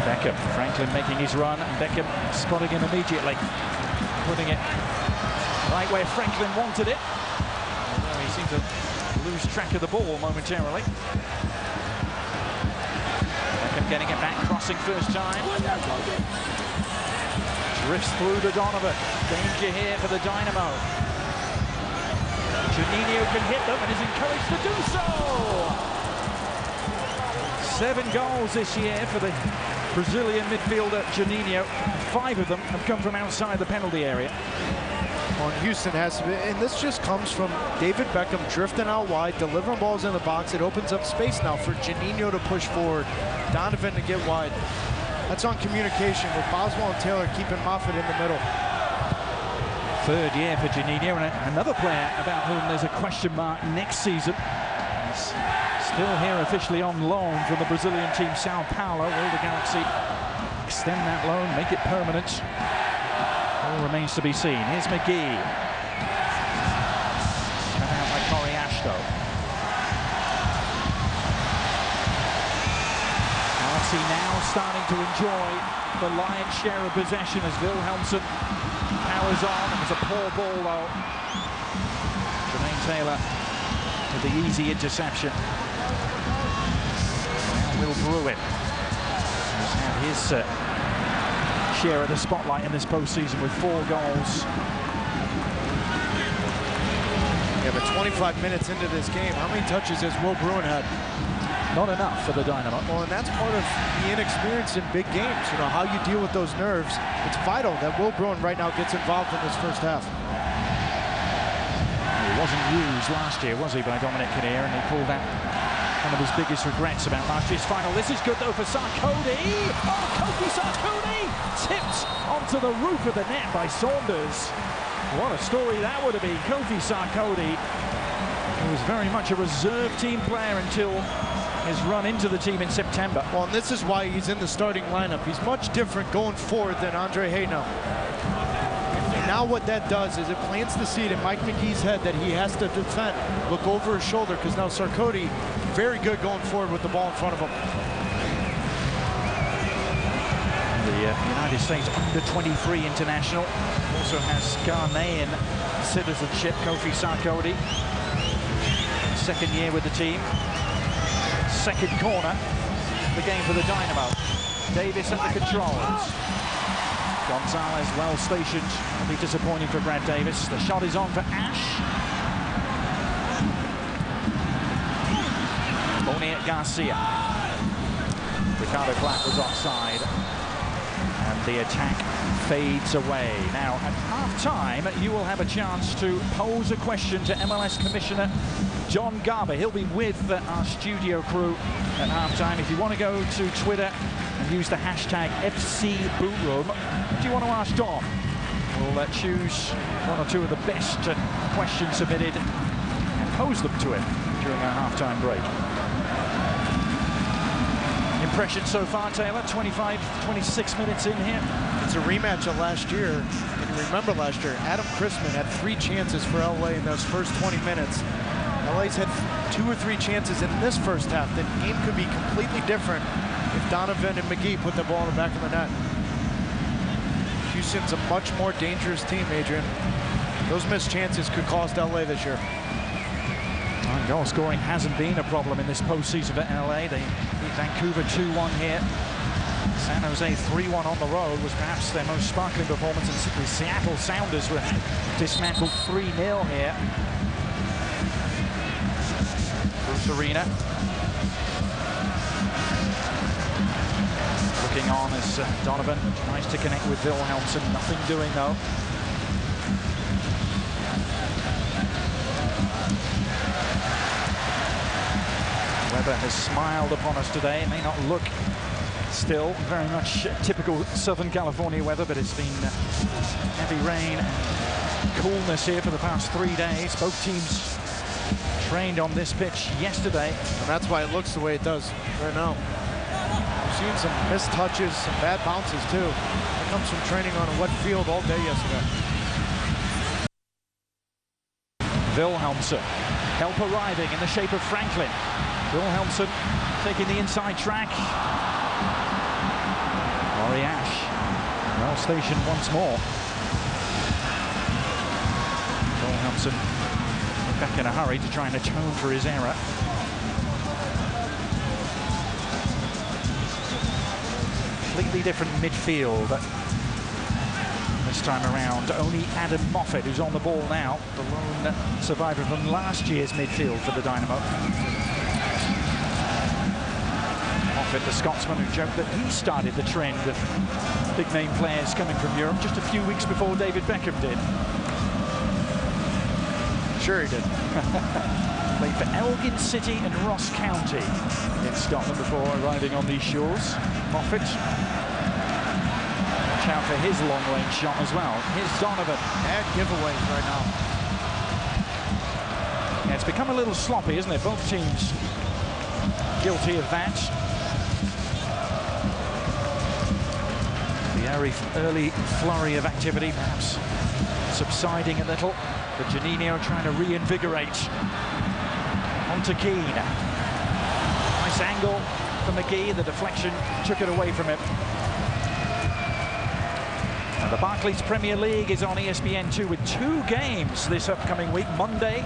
Beckham, Franklin making his run, and Beckham spotting him immediately, putting it right where Franklin wanted it. Although he seemed to lose track of the ball momentarily. Beckham getting it back, crossing first time. Drifts through to Donovan. Danger here for the Dynamo. Juninho can hit them and is encouraged to do so. 7 goals this year for the Brazilian midfielder Juninho. 5 of them have come from outside the penalty area. Well, Houston has to be, and this just comes from David Beckham drifting out wide, delivering balls in the box. It opens up space now for Juninho to push forward, Donovan to get wide. That's on communication with Boswell and Taylor keeping Moffat in the middle. 3rd year for Juninho, and another player about whom there's a question mark next season. He's still here officially on loan from the Brazilian team Sao Paulo. Will the Galaxy extend that loan, make it permanent? All remains to be seen. Here's McGee. Cut out by Corey Ashton. Galaxy now starting to enjoy the lion's share of possession as Wilhelmsen powers on. It was a poor ball though. Jermaine Taylor with the easy interception. Now Will Bruin has had his share of the spotlight in this postseason with 4 goals. Yeah, but 25 minutes into this game, how many touches has Will Bruin had? Not enough for the Dynamo. Well, and that's part of the inexperience in big games. You know, how you deal with those nerves. It's vital that Will Bruin right now gets involved in this first half. He wasn't used last year, was he, by Dominic Kinnear, and he pulled out one of his biggest regrets about last year's final. This is good, though, for Sarkodie. Oh, Kofi Sarkodie tipped onto the roof of the net by Saunders. What a story that would have been. Kofi Sarkodie, who was very much a reserve team player until his run into the team in September. Well, and this is why he's in the starting lineup. He's much different going forward than Andre Hayno. And now what that does is it plants the seed in Mike McGee's head that he has to defend, look over his shoulder, because now Sarkodie, very good going forward with the ball in front of him. The United States under-23 international also has Ghanaian citizenship, Kofi Sarkodie. Second year with the team. Second corner, the game for the Dynamo. Davis at the controls. Gonzalez well stationed. It'll be disappointing for Brad Davis. The shot is on for Ash. Boniek Garcia. Ricardo Clark was offside. And the attack fades away. Now, at half-time, you will have a chance to pose a question to MLS Commissioner John Garber. He'll be with our studio crew at half-time. If you want to go to Twitter and use the hashtag FCBootroom, what do you want to ask Don? We'll choose one or two of the best questions submitted and pose them to him during our half-time break. Impressions so far, Taylor? 26 minutes in here. It's a rematch of last year. And you remember last year, Adam Chrisman had 3 chances for LA in those first 20 minutes. LA's had 2 or 3 chances in this first half. The game could be completely different if Donovan and McGee put the ball in the back of the net. Houston's a much more dangerous team, Adrian. Those missed chances could cost LA this year. Goal scoring hasn't been a problem in this postseason for LA. They beat Vancouver 2-1 here. San Jose 3-1 on the road was perhaps their most sparkling performance. And the Seattle Sounders were dismantled 3-0 here. Bruce Arena. Looking on as Donovan tries to connect with Wilhelmsen. Nothing doing though. Weather has smiled upon us today. It may not look still very much typical Southern California weather, but it's been heavy rain and coolness here for the past 3 days. Both teams trained on this pitch yesterday. And that's why it looks the way it does right now. We've seen some missed touches, some bad bounces too. That comes from training on a wet field all day yesterday. Wilhelmsen, help arriving in the shape of Franklin. Wilhelmsen taking the inside track. Laurie Ash, well stationed once more. Wilhelmsen back in a hurry to try and atone for his error. Completely different midfield this time around. Only Adam Moffat, who's on the ball now, the lone survivor from last year's midfield for the Dynamo. Moffat, the Scotsman, who joked that he started the trend of big-name players coming from Europe just a few weeks before David Beckham did. Sure he did. Played for Elgin City and Ross County in Scotland before arriving on these shores. Moffat. Watch out for his long-range shot as well. Here's Donovan. Bad giveaways right now. Yeah, it's become a little sloppy, isn't it? Both teams guilty of that. The early flurry of activity perhaps subsiding a little. But Juninho trying to reinvigorate. On to Keane. Nice angle for McGee. The deflection took it away from him. And the Barclays Premier League is on ESPN2 with 2 games this upcoming week. Monday,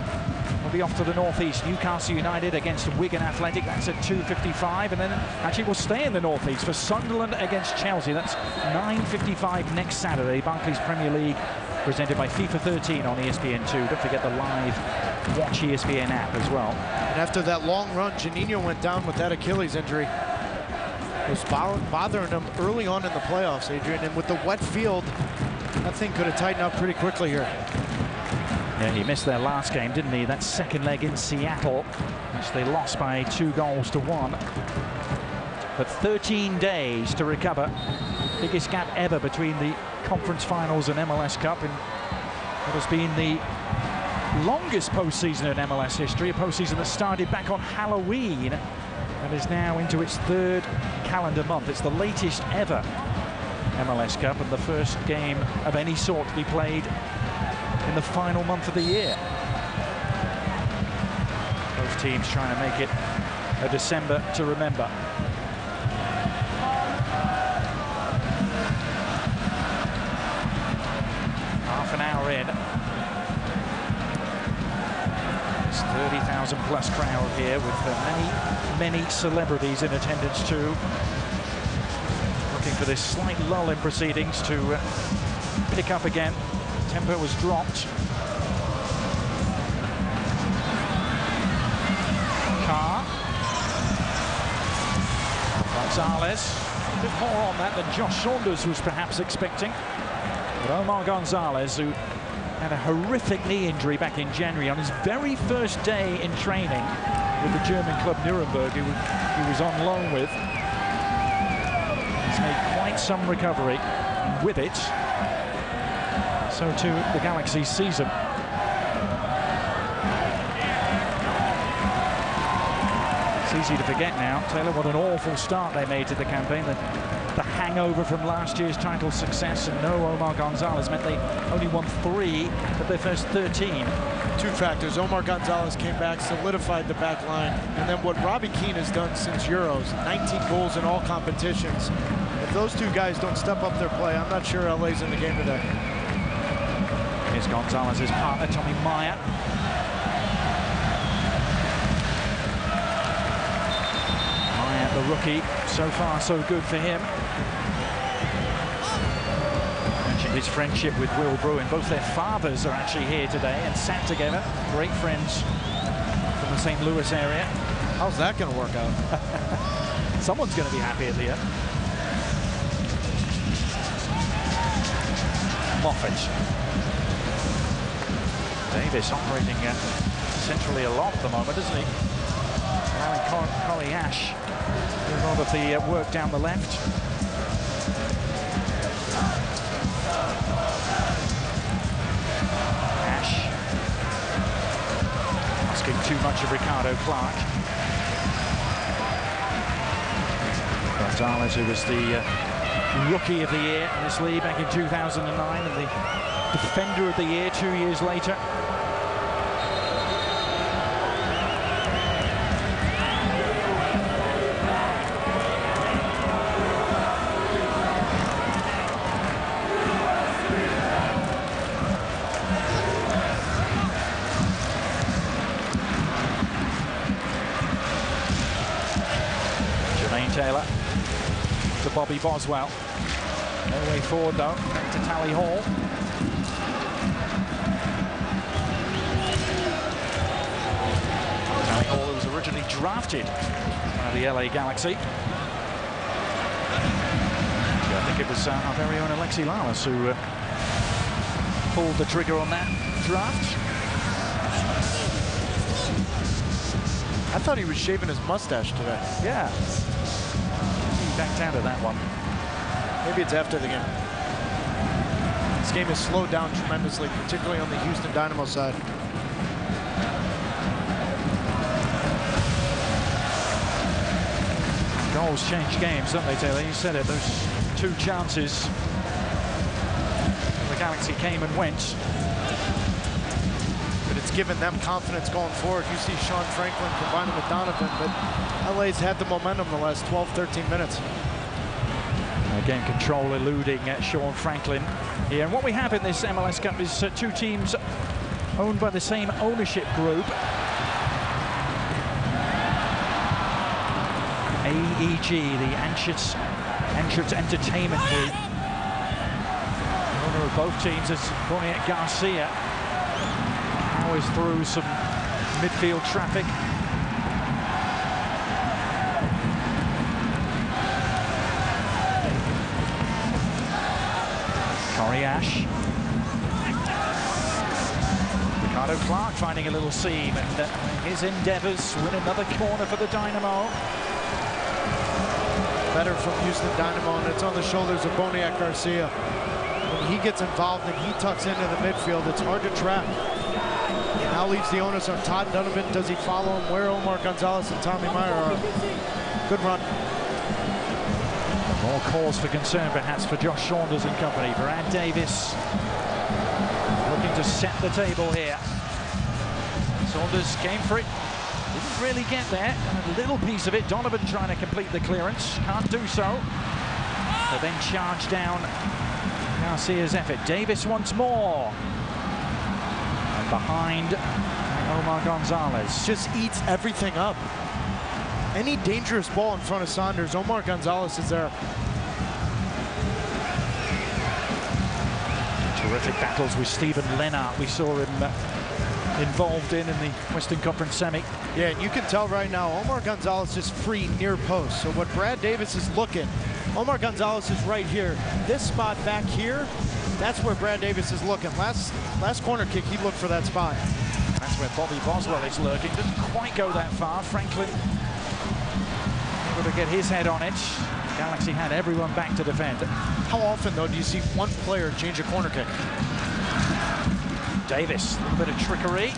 we'll be off to the northeast. Newcastle United against Wigan Athletic. That's at 2:55. And then actually we'll stay in the northeast for Sunderland against Chelsea. That's 9:55 next Saturday. Barclays Premier League presented by FIFA 13 on ESPN2. Don't forget the live Watch ESPN app as well. And after that long run, Juninho went down with that Achilles injury. It was bothering him early on in the playoffs, Adrian. And with the wet field, that thing could have tightened up pretty quickly here. Yeah, he missed their last game, didn't he? That second leg in Seattle, which they lost by 2-1. But 13 days to recover. Biggest gap ever between the conference finals and MLS Cup. And it has been the longest postseason in MLS history, a postseason that started back on Halloween and is now into its 3rd calendar month. It's the latest ever MLS Cup and the first game of any sort to be played in the final month of the year. Both teams trying to make it a December to remember. Half an hour in. It's 30,000 plus crowd here with many celebrities in attendance too. Looking for this slight lull in proceedings to pick up again. Tempo was dropped. Carr. Gonzalez. A bit more on that than Josh Saunders was perhaps expecting. But Omar Gonzalez, who had a horrific knee injury back in January on his very first day in training with the German club Nuremberg, who he was on loan with. He's made quite some recovery with it. So too the Galaxy's season. It's easy to forget now, Taylor, what an awful start they made to the campaign. The hangover from last year's title success, and no Omar Gonzalez meant they only won 3 of their first 13. 2 factors. Omar Gonzalez came back, solidified the back line, and then what Robbie Keane has done since Euros, 19 goals in all competitions. If those 2 guys don't step up their play, I'm not sure LA's in the game today. Here's Gonzalez's partner, Tommy Meyer. Meyer, the rookie, so far so good for him. Mentioned his friendship with Will Bruin. Both their fathers are actually here today and sat together. Great friends from the St. Louis area. How's that going to work out? Someone's going to be happy at the end. Moffat. Davis operating centrally a lot at the moment, isn't he? Allowing Corey Ash doing a lot of the work down the left. Ash asking too much of Ricardo Clark. Gonzalez, who was the Rookie of the Year in this league back in 2009 and the Defender of the Year 2 years later. Taylor to Bobby Boswell. No way forward though, back to Tally Hall. Tally Hall was originally drafted by the LA Galaxy. I think it was our very own Alexi Lalas who pulled the trigger on that draft. I thought he was shaving his mustache today. Yeah. Backed out of that one. Maybe it's after the game. This game has slowed down tremendously, particularly on the Houston Dynamo side. Goals change games, don't they, Taylor? You said it, those 2 chances. The Galaxy came and went. But it's given them confidence going forward. You see Sean Franklin combining with Donovan, but LA's had the momentum the last 12, 13 minutes. Again, control eluding Sean Franklin here. And what we have in this MLS Cup is 2 teams owned by the same ownership group. AEG, the Anschutz Entertainment Group. Owner of both teams is Boniek Garcia. Powers through some midfield traffic. Corey Ash. Ricardo Clark finding a little seam, and his endeavors win another corner for the Dynamo. Better from Houston Dynamo, and it's on the shoulders of Boniek Garcia. When he gets involved and he tucks into the midfield, it's hard to trap. Now Now leaves the onus on Todd Donovan. Does he follow him where Omar Gonzalez and Tommy Meyer are? Good run. More cause for concern, perhaps, for Josh Saunders and company. Brad Davis looking to set the table here. Saunders came for it. Didn't really get there. And a little piece of it. Donovan trying to complete the clearance. Can't do so. But then charge down Garcia's effort. Davis once more. And behind Omar Gonzalez. Just eats everything up. Any dangerous ball in front of Saunders, Omar Gonzalez is there. Terrific battles with Steven Lennart. We saw him involved in the Western Conference semi. Yeah, and you can tell right now, Omar Gonzalez is free near post. So what Brad Davis is looking, Omar Gonzalez is right here. This spot back here, that's where Brad Davis is looking. Last corner kick, he looked for that spot. That's where Bobby Boswell is lurking. Didn't quite go that far. Franklin able to get his head on it. Galaxy had everyone back to defend. How often, though, do you see one player change a corner kick? Davis, a little bit of trickery.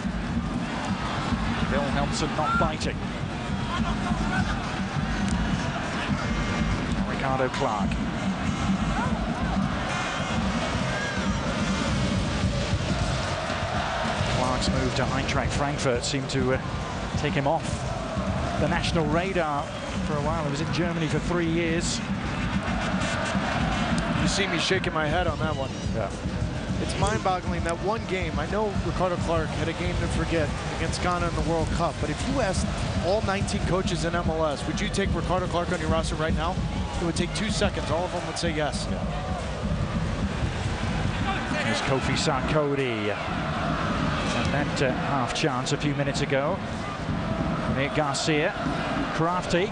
Wilhelmsson not biting. Ricardo Clark. Clark's move to Eintracht Frankfurt seemed to take him off the national radar for a while. He was in Germany for 3 years. You see me shaking my head on that one. Yeah. It's mind-boggling that one game. I know Ricardo Clark had a game to forget against Ghana in the World Cup, but if you asked all 19 coaches in MLS, would you take Ricardo Clark on your roster right now? It would take 2 seconds. All of them would say yes. Yeah. There's Kofi Sarkodie. And that half chance a few minutes ago. Near Garcia. Crafty.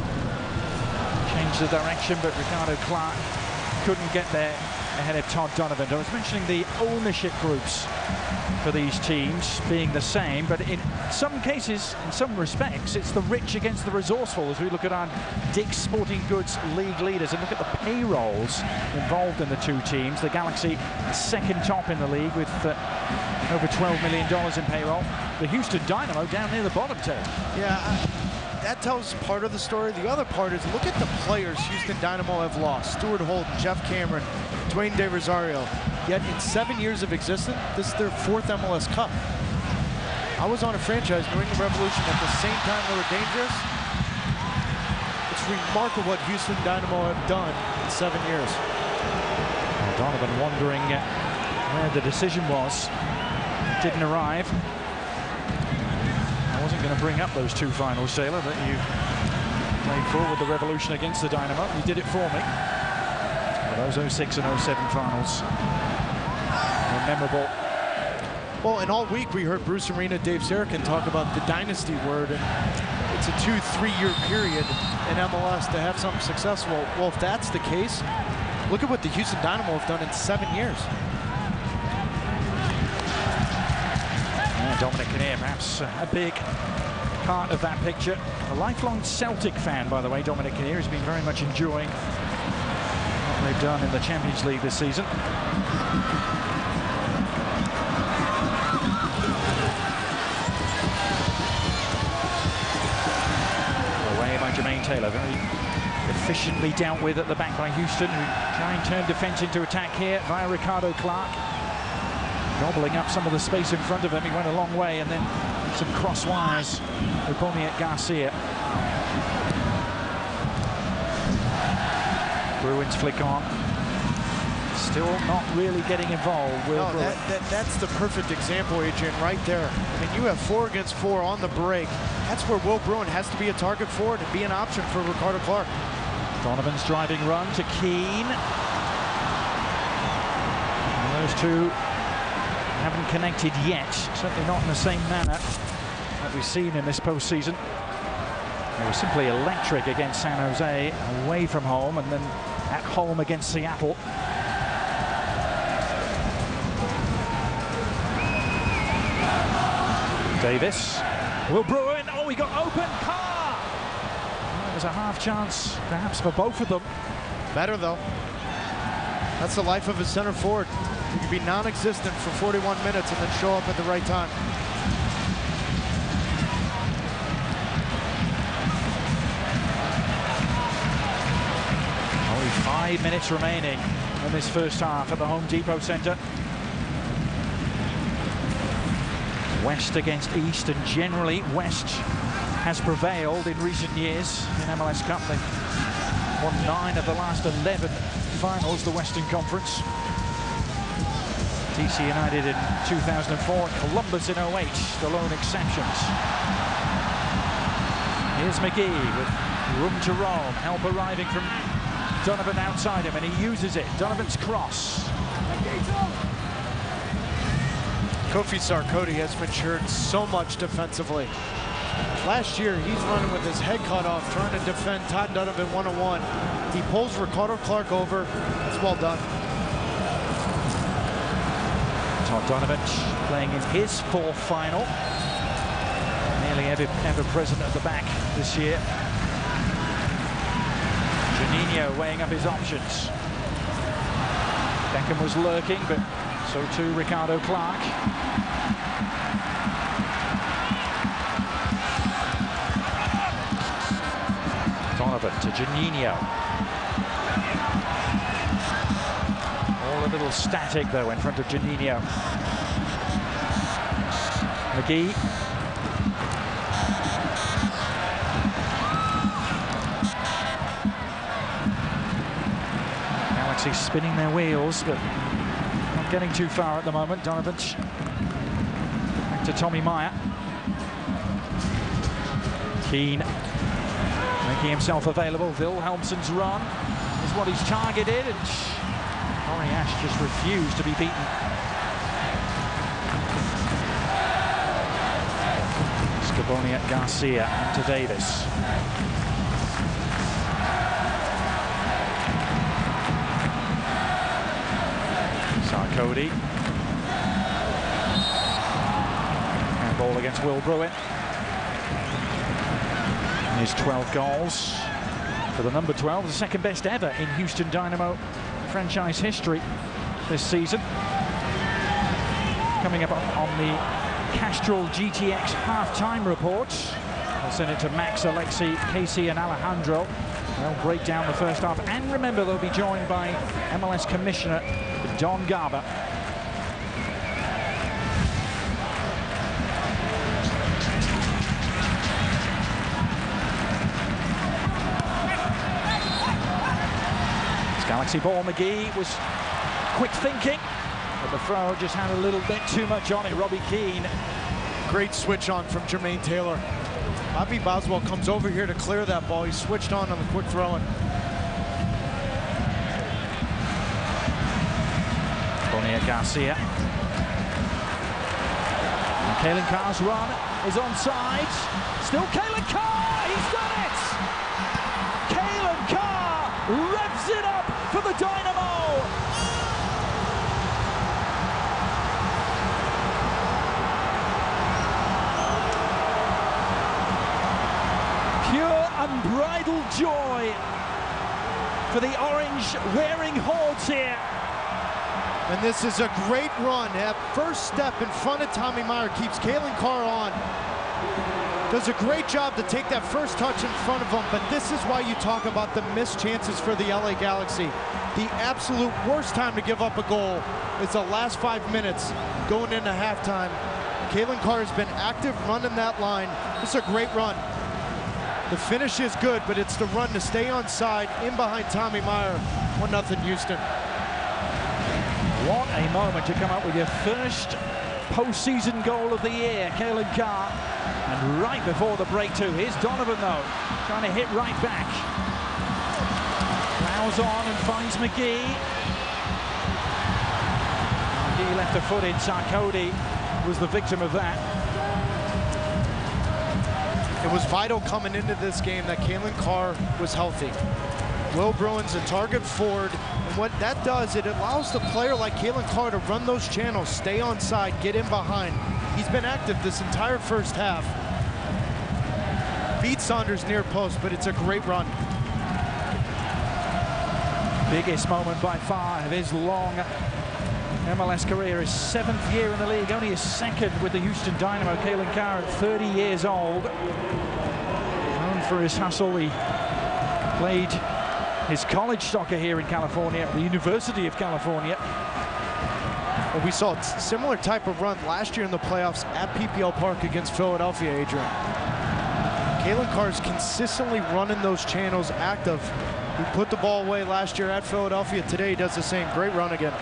Changed the direction, but Ricardo Clark couldn't get there ahead of Todd Donovan. I was mentioning the ownership groups for these teams being the same, but in some cases, in some respects, it's the rich against the resourceful as we look at our Dick's Sporting Goods league leaders and look at the payrolls involved in the two teams. The Galaxy second top in the league with over $12 million in payroll. The Houston Dynamo down near the bottom tier. Yeah, that tells part of the story. The other part is look at the players Houston Dynamo have lost. Stuart Holden, Jeff Cameron, Dwayne De Rosario. Yet in 7 years of existence, this is their 4th MLS Cup. I was on a franchise, New England Revolution, at the same time they were dangerous. It's remarkable what Houston Dynamo have done in 7 years. Well, Donovan wondering where the decision was. It didn't arrive. I wasn't going to bring up those 2 finals, Sailor, that you played for with the Revolution against the Dynamo. You did it for me. Those 06 and 07 finals were memorable. Well, and all week we heard Bruce Arena, Dave Sarachan talk about the dynasty word, and it's a 2-3 year period in MLS to have something successful. Well, if that's the case, look at what the Houston Dynamo have done in 7 years. Yeah, Dominic Kinnear, perhaps a big part of that picture. A lifelong Celtic fan, by the way. Dominic Kinnear has been very much enjoying what they've done in the Champions League this season. Away by Jermaine Taylor, very efficiently dealt with at the back by Houston, who try and turn defense into attack here via Ricardo Clark. Gobbling up some of the space in front of him. He went a long way, and then some cross wires with Boniek Garcia. Bruins flick on. Still not really getting involved. No, that's the perfect example, Adrian, right there. I mean, you have 4 against 4 on the break. That's where Will Bruin has to be a target for it and be an option for Ricardo Clark. Donovan's driving run to Keane. And those two haven't connected yet, certainly not in the same manner that we've seen in this postseason. They were simply electric against San Jose, away from home, and then at home against Seattle. Davis. Will Bruin. Oh, he got open. Carr. Well, there's a half chance, perhaps, for both of them. Better, though. That's the life of a center forward. You can be non-existent for 41 minutes and then show up at the right time. minutes remaining in this first half at the Home Depot Center. West against East, and generally West has prevailed in recent years in MLS Cup. They've won 9 of the last 11 finals, the Western Conference. DC United in 2004 and Columbus in 08, the lone exceptions. Here's McGee with room to roam, help arriving from Donovan outside him, and he uses it. Donovan's cross. Kofi Sarkodie has matured so much defensively. Last year, he's running with his head cut off, trying to defend Todd Donovan one-on-one. He pulls Ricardo Clark over. It's well done. Todd Donovan playing in his 4th final. Nearly ever present at the back this year. Juninho weighing up his options. Beckham was lurking, but so too Ricardo Clark. Donovan to Juninho. All a little static though in front of Juninho. McGee. Galaxy spinning their wheels, but not getting too far at the moment. Donovan back to Tommy Meyer. Keane making himself available. Wilhelmsen's run is what he's targeted, and Corey Ash just refused to be beaten. Scaboni at Garcia and to Davis. Sarkodie. Handball against Will Bruin. His 12 goals for the number 12, the second best ever in Houston Dynamo franchise history this season. Coming up on the Castrol GTX half-time report. I'll send it to Max, Alexi, Casey and Alejandro. They'll break down the first half, and remember they'll be joined by MLS Commissioner Don Garber. Galaxy ball. McGee was quick thinking, but the throw just had a little bit too much on it. Robbie Keane. Great switch on from Jermaine Taylor. Bobby Boswell comes over here to clear that ball. He switched on the quick throw-in. Bonilla Garcia. And Kalen Carr's run is onside. Still Kalen Carr. He's done it. Kalen Carr revs it up for the Dynamo. Pure unbridled joy for the orange-wearing Hordes here. And this is a great run. That first step in front of Tommy Meyer keeps Kalen Carr on. Does a great job to take that first touch in front of him, but this is why you talk about the missed chances for the LA Galaxy. The absolute worst time to give up a goal is the last 5 minutes going into halftime. Kalen Carr has been active running that line. This is a great run. The finish is good, but it's the run to stay on side in behind Tommy Meyer. 1-0 Houston. What a moment to come up with your first postseason goal of the year, Kalen Carr. And right before the break too. Here's Donovan though, trying to hit right back. Plows on and finds McGee. McGee left a foot in. Sarkodie was the victim of that. It was vital coming into this game that Kalen Carr was healthy. Will Bruin's a target forward, and what that does, it allows the player like Kalen Carr to run those channels, stay on side, get in behind. He's been active this entire first half. Beat Saunders near post, but it's a great run. Biggest moment by far of his long MLS career, his 7th year in the league, only his 2nd with the Houston Dynamo. Kalen Carr at 30 years old. Known for his hustle, he played his college soccer here in California, at the University of California. Well, we saw a similar type of run last year in the playoffs at PPL Park against Philadelphia, Adrian. Kalen Carr's consistently running those channels active. He put the ball away last year at Philadelphia. Today he does the same. Great run again.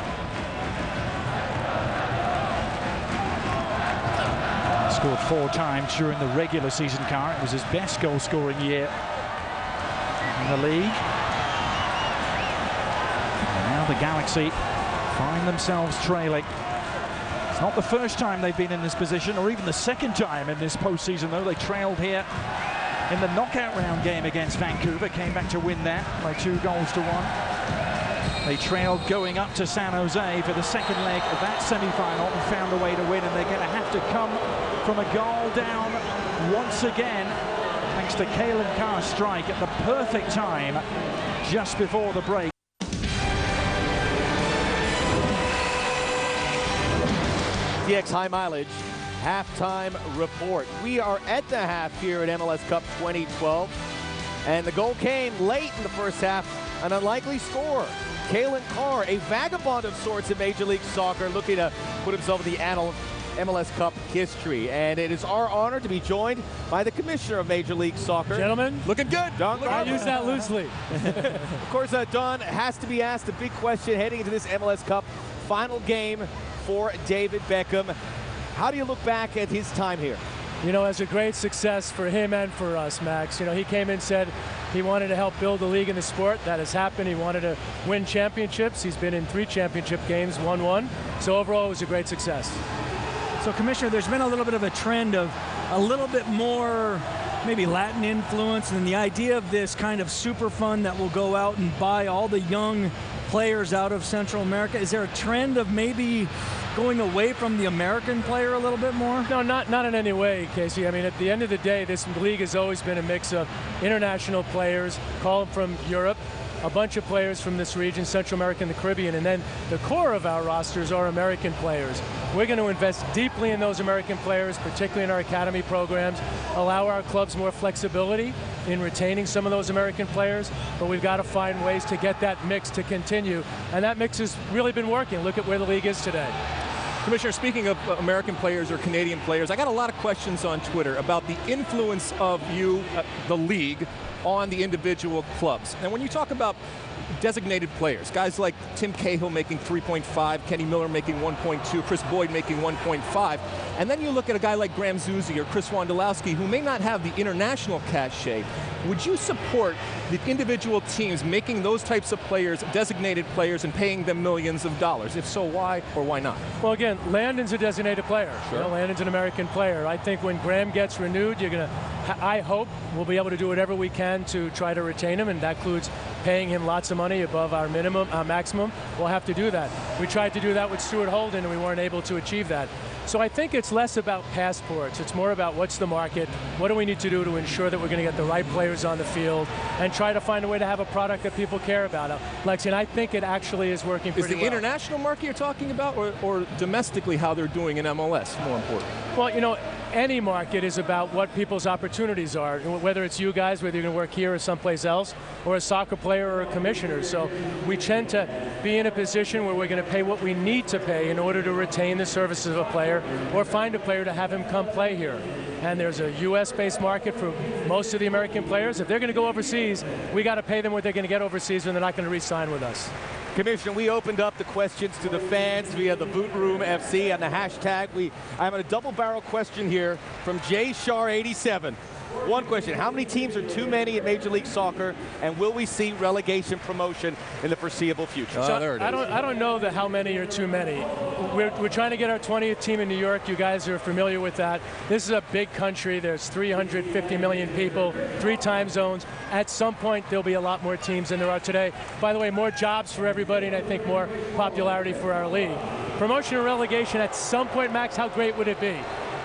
Scored 4 times during the regular season, Carr. It was his best goal-scoring year in the league. And now the Galaxy find themselves trailing. It's not the first time they've been in this position, or even the second time in this postseason, though. They trailed here in the knockout round game against Vancouver, came back to win that by 2-1. They trailed going up to San Jose for the second leg of that semi-final and found a way to win, and they're going to have to come from a goal down once again, thanks to Kalen Carr's strike at the perfect time just before the break. DX High Mileage halftime report. We are at the half here at MLS Cup 2012, and the goal came late in the first half, an unlikely score. Kalen Carr, a vagabond of sorts in Major League Soccer, looking to put himself in the annal of MLS Cup history. And it is our honor to be joined by the commissioner of Major League Soccer. Gentlemen, looking good. Don, I use that loosely. Of course, Don has to be asked the big question heading into this MLS Cup final game for David Beckham. How do you look back at his time here? You know, as a great success for him and for us, Max. You know, he came in and said he wanted to help build the league and the sport. That has happened. He wanted to win championships. He's been in 3 championship games, won 1. So overall, it was a great success. So, Commissioner, there's been a little bit of a trend of a little bit more maybe Latin influence, and the idea of this kind of super fund that will go out and buy all the young players out of Central America. Is there a trend of maybe going away from the American player a little bit more? No, not in any way, Casey. I mean, at the end of the day, this league has always been a mix of international players, call them from Europe, a bunch of players from this region, Central America and the Caribbean, and then the core of our rosters are American players. We're going to invest deeply in those American players, particularly in our academy programs, allow our clubs more flexibility in retaining some of those American players, but we've got to find ways to get that mix to continue, and that mix has really been working. Look at where the league is today. Commissioner, speaking of American players or Canadian players, I got a lot of questions on Twitter about the influence of you, the league, on the individual clubs. And when you talk about designated players, guys like Tim Cahill making 3.5, Kenny Miller making 1.2, Chris Boyd making 1.5, and then you look at a guy like Graham Zusi or Chris Wondolowski, who may not have the international cachet. Would you support the individual teams making those types of players designated players and paying them millions of dollars? If so, why or why not? Well, again, Landon's a designated player. Sure. You know, Landon's an American player. I think when Graham gets renewed, I hope we'll be able to do whatever we can to try to retain him, and that includes paying him lots of money above our minimum, our maximum. We'll have to do that. We tried to do that with Stuart Holden, and we weren't able to achieve that. So I think it's less about passports. It's more about what's the market, what do we need to do to ensure that we're going to get the right players on the field, and try to find a way to have a product that people care about. Lexi, and I think it actually is working pretty well. Is the international market you're talking about, or domestically how they're doing in MLS more important? Well, you know, any market is about what people's opportunities are, whether it's you guys, whether you're going to work here or someplace else, or a soccer player or a commissioner. So we tend to be in a position where we're going to pay what we need to pay in order to retain the services of a player or find a player to have him come play here. And there's a U.S.-based market for most of the American players. If they're going to go overseas, we got to pay them what they're going to get overseas when they're not going to re-sign with us. Commissioner, we opened up the questions to the fans via the Boot Room FC and the hashtag. I'm a double-barrel question here from Jay Shar 87. One question: how many teams are too many in Major League Soccer, and will we see relegation promotion in the foreseeable future? So I don't know how many are too many. We're trying to get our 20th team in New York. You guys are familiar with that. This is a big country. There's 350 million people, 3 time zones. At some point, there'll be a lot more teams than there are today. By the way, more jobs for everybody, and I think more popularity for our league. Promotion and relegation, at some point, Max, how great would it be?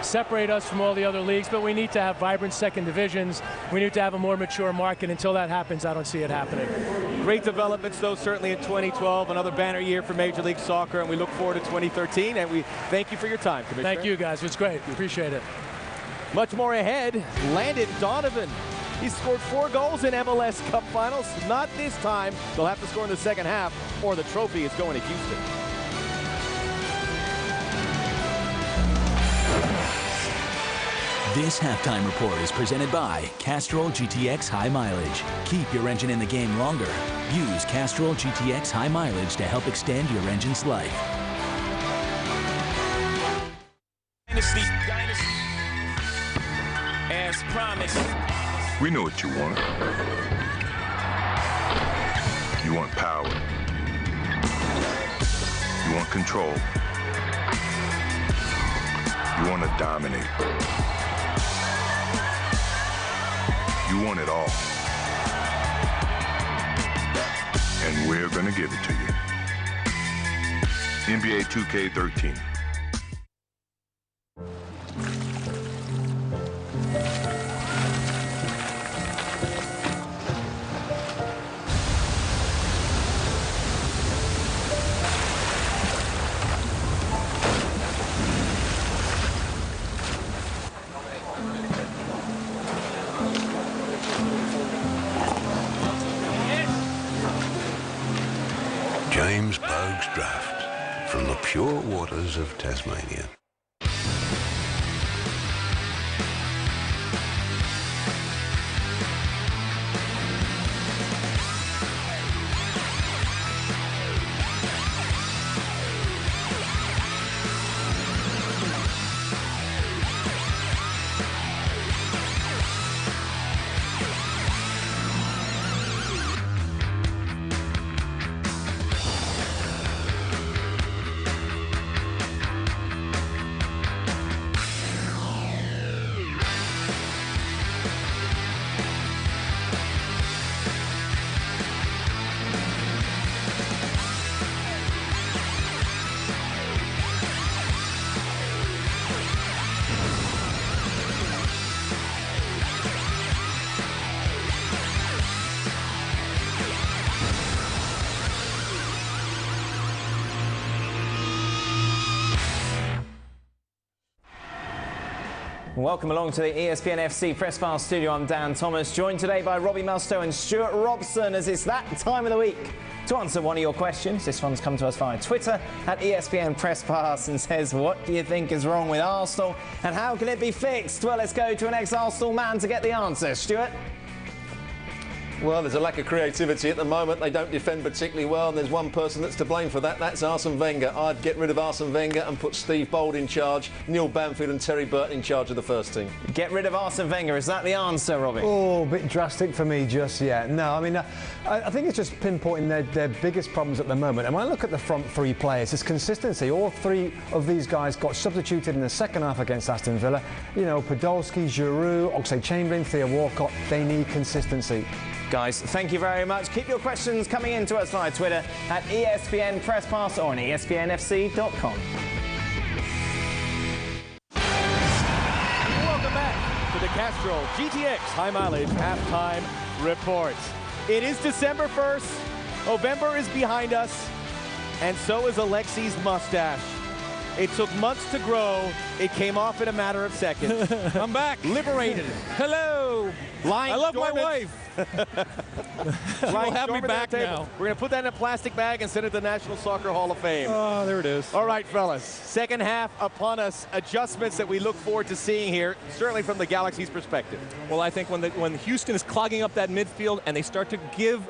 Separate us from all the other leagues, but we need to have vibrant second divisions. We need to have a more mature market. Until that happens, I don't see it happening. Great developments, though, certainly in 2012. Another banner year for Major League Soccer, and we look forward to 2013. And we thank you for your time, Commissioner. Thank you, guys. It was great. Appreciate it. Much more ahead. Landon Donovan He's scored 4 goals in MLS Cup finals. Not this time. They'll have to score in the second half, or the trophy is going to Houston. This halftime report is presented by Castrol GTX High Mileage. Keep your engine in the game longer. Use Castrol GTX High Mileage to help extend your engine's life. Dynasty. As promised. We know what you want. You want power. You want control. You want to dominate. You want it all. And we're going to give it to you. NBA 2K13. James Bogue's Draft from the pure waters of Tasmania. Welcome along to the ESPN FC Press File Studio. I'm Dan Thomas, joined today by Robbie Mustoe and Stuart Robson, as it's that time of the week to answer one of your questions. This one's come to us via Twitter at ESPN Press Pass and says, what do you think is wrong with Arsenal and how can it be fixed? Well, let's go to an ex-Arsenal man to get the answer. Stuart? Well, there's a lack of creativity at the moment. They don't defend particularly well, and there's one person that's to blame for that. That's Arsene Wenger. I'd get rid of Arsene Wenger and put Steve Bold in charge, Neil Banfield and Terry Burton in charge of the first team. Get rid of Arsene Wenger. Is that the answer, Robbie? Oh, a bit drastic for me just yet. No, I mean, I think it's just pinpointing their biggest problems at the moment. And when I look at the front three players, it's consistency. All three of these guys got substituted in the second half against Aston Villa. You know, Podolski, Giroud, Oxlade-Chamberlain, Theo Walcott, they need consistency. Guys, thank you very much. Keep your questions coming in to us via Twitter at ESPN Press Pass or on ESPNFC.com. Welcome back to the Castrol GTX High Mileage Halftime Report. It is December 1st. November is behind us, and so is Alexi's mustache. It took months to grow. It came off in a matter of seconds. I'm back. Liberated. Hello. Lying I love my dormant. wife. She'll have me back now. We're going to put that in a plastic bag and send it to the National Soccer Hall of Fame. Oh, there it is. All right, fellas. Second half upon us. Adjustments that we look forward to seeing here, certainly from the Galaxy's perspective. Well, I think when Houston is clogging up that midfield and they start to give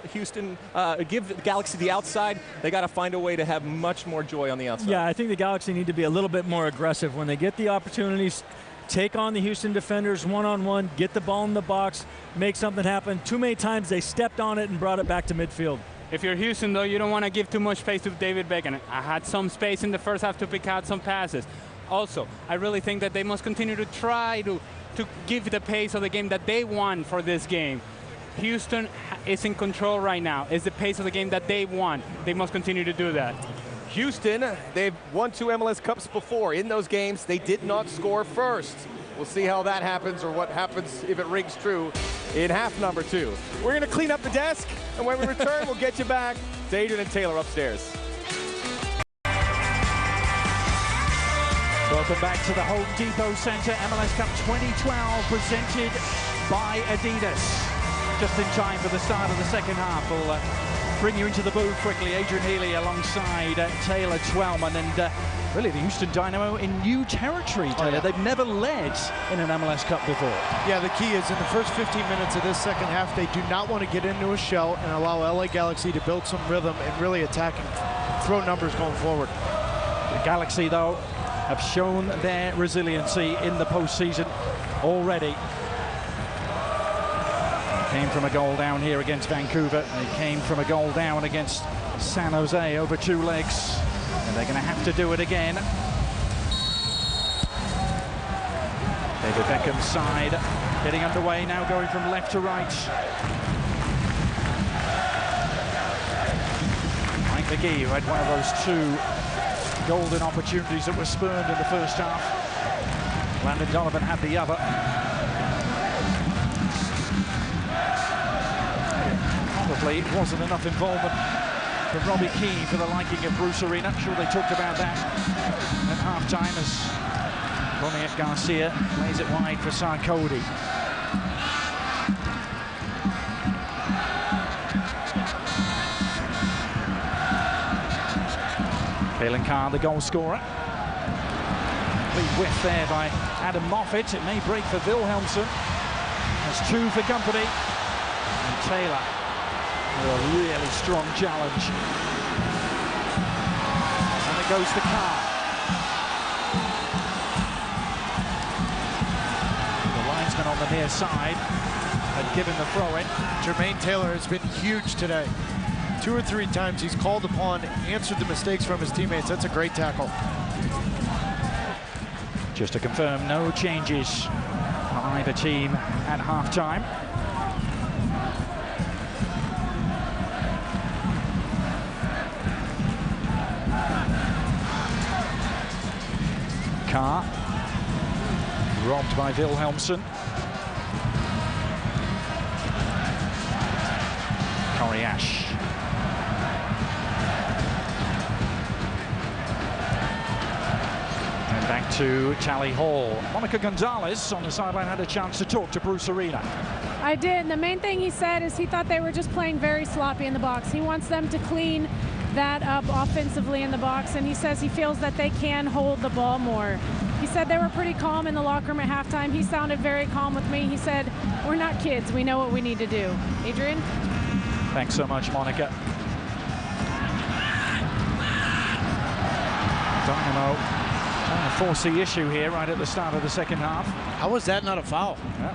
give the Galaxy the outside, they got to find a way to have much more joy on the outside. Yeah, I think the Galaxy need to be a little bit more aggressive when they get the opportunities. Take on the Houston defenders one-on-one, get the ball in the box, make something happen. Too many times they stepped on it and brought it back to midfield. If you're Houston, though, you don't want to give too much space to David Beckham. I had some space in the first half to pick out some passes. Also, I really think that they must continue to try to give the pace of the game that they want for this game. Houston is in control right now. It's the pace of the game that they want. They must continue to do that. Houston, they've won 2 MLS Cups before. In those games, they did not score first. We'll see how that happens or what happens if it rings true in half number 2. We're going to clean up the desk, and when we return, we'll get you back to Adrian and Taylor upstairs. Welcome back to the Home Depot Center. MLS Cup 2012 presented by Adidas. Just in time for the start of the second half. We'll bring you into the booth quickly. Adrian Healy alongside Taylor Twellman, and really the Houston Dynamo in new territory, Taylor. Oh, yeah. They've never led in an MLS Cup before. Yeah, the key is in the first 15 minutes of this second half, they do not want to get into a shell and allow LA Galaxy to build some rhythm and really attack and throw numbers going forward. The Galaxy, though, have shown their resiliency in the postseason already. Came from a goal down here against Vancouver. They came from a goal down against San Jose over 2 legs. And they're going to have to do it again. David Beckham's side getting underway now, going from left to right. Mike McGee, who had one of those 2 golden opportunities that were spurned in the first half. Landon Donovan had the other. Probably it wasn't enough involvement from Robbie Keane for the liking of Bruce Arena. I'm sure they talked about that at half-time as Boniek Garcia plays it wide for Sarkodie. Kalen Carr, the goal scorer. Complete whiff there by Adam Moffat. It may break for Wilhelmsson. That's 2 for company. And Taylor, a really strong challenge. And it goes to Carr. The linesman on the near side had given the throw-in. Jermaine Taylor has been huge today. 2 or 3 times he's called upon, answered the mistakes from his teammates. That's a great tackle. Just to confirm, no changes for either team at half-time. Carr, robbed by Wilhelmsson. Coriash. And back to Tally Hall. Monica Gonzalez on the sideline had a chance to talk to Bruce Arena. I did, and the main thing he said is he thought they were just playing very sloppy in the box. He wants them to clean that up offensively in the box, and he says he feels that they can hold the ball more. He said they were pretty calm in the locker room at halftime. He sounded very calm with me. He said, we're not kids. We know what we need to do. Adrian? Thanks so much, Monica. Dynamo trying to force the issue here right at the start of the second half. How was that not a foul? Yeah.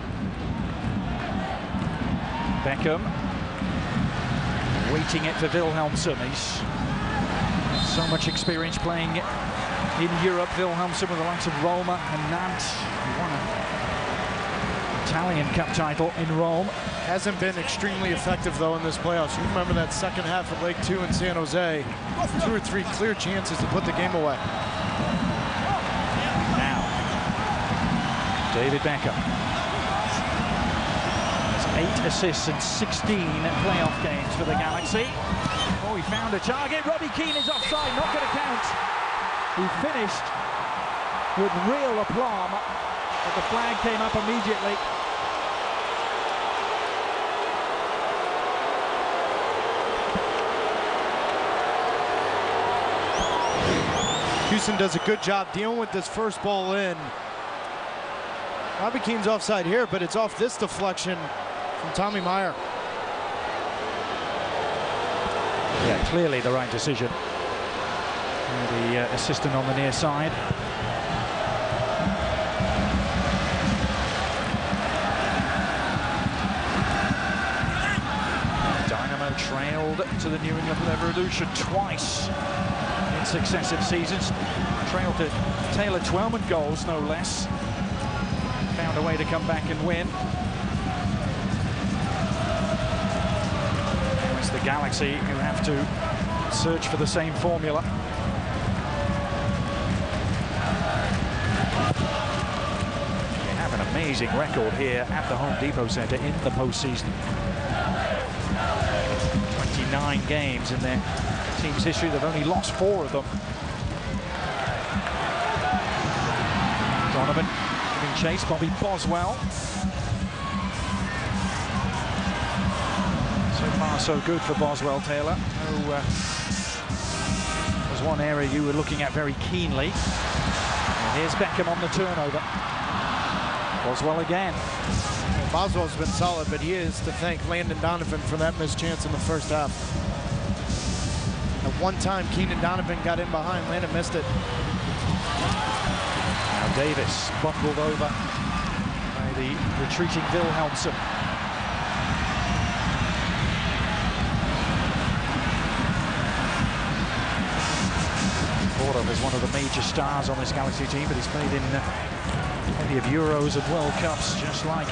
Beckham waiting it for Wilhelmsson. He's so much experience playing in Europe. Wilhelmsson with the likes of Roma and Nantes. He won an Italian Cup title in Rome. Hasn't been extremely effective, though, in this playoffs. You remember that second half of Leg 2 in San Jose. 2 or 3 clear chances to put the game away. Now, David Beckham. 8 assists and 16 playoff games for the Galaxy. Oh, he found a target. Robbie Keane is offside, not going to count. He finished with real aplomb, but the flag came up immediately. Houston does a good job dealing with this first ball in. Robbie Keane's offside here, but it's off this deflection from Tommy Meyer. Yeah, clearly the right decision. The assistant on the near side. Dynamo trailed to the New England Revolution twice in successive seasons. Trailed to Taylor Twellman goals, no less. Found a way to come back and win. It's the Galaxy who have to search for the same formula. They have an amazing record here at the Home Depot Center in the postseason. 29 games in their team's history. They've only lost 4 of them. Donovan giving chase, Bobby Boswell. So far, so good for Boswell, Taylor. Was one area you were looking at very keenly. And here's Beckham on the turnover. Boswell again. Well, Boswell's been solid, but he is to thank Landon Donovan for that missed chance in the first half. At one time, Keenan Donovan got in behind. Landon missed it. Now Davis bundled over by the retreating Wilhelmsen. Is one of the major stars on this Galaxy team, but he's played in plenty of Euros and World Cups, just like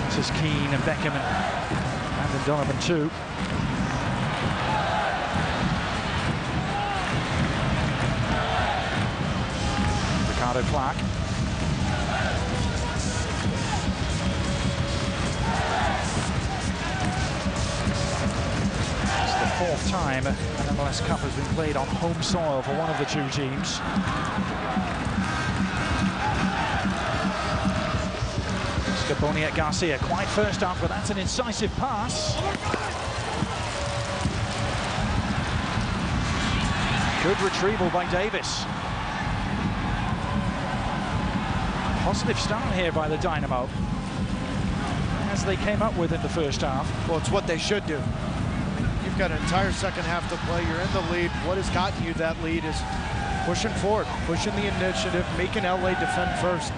Mrs. Keane and Beckham and Donovan too. Ricardo Clark. It's the fourth time an MLS Cup has been played on home soil for one of the two teams. Scabonier Garcia, quite first half, but that's an incisive pass. Good retrieval by Davis. Positive start here by the Dynamo, as they came up with in the first half. Well, it's what they should do. You've got an entire second half to play. You're in the lead. What has gotten you that lead is pushing forward, pushing the initiative, making LA defend first.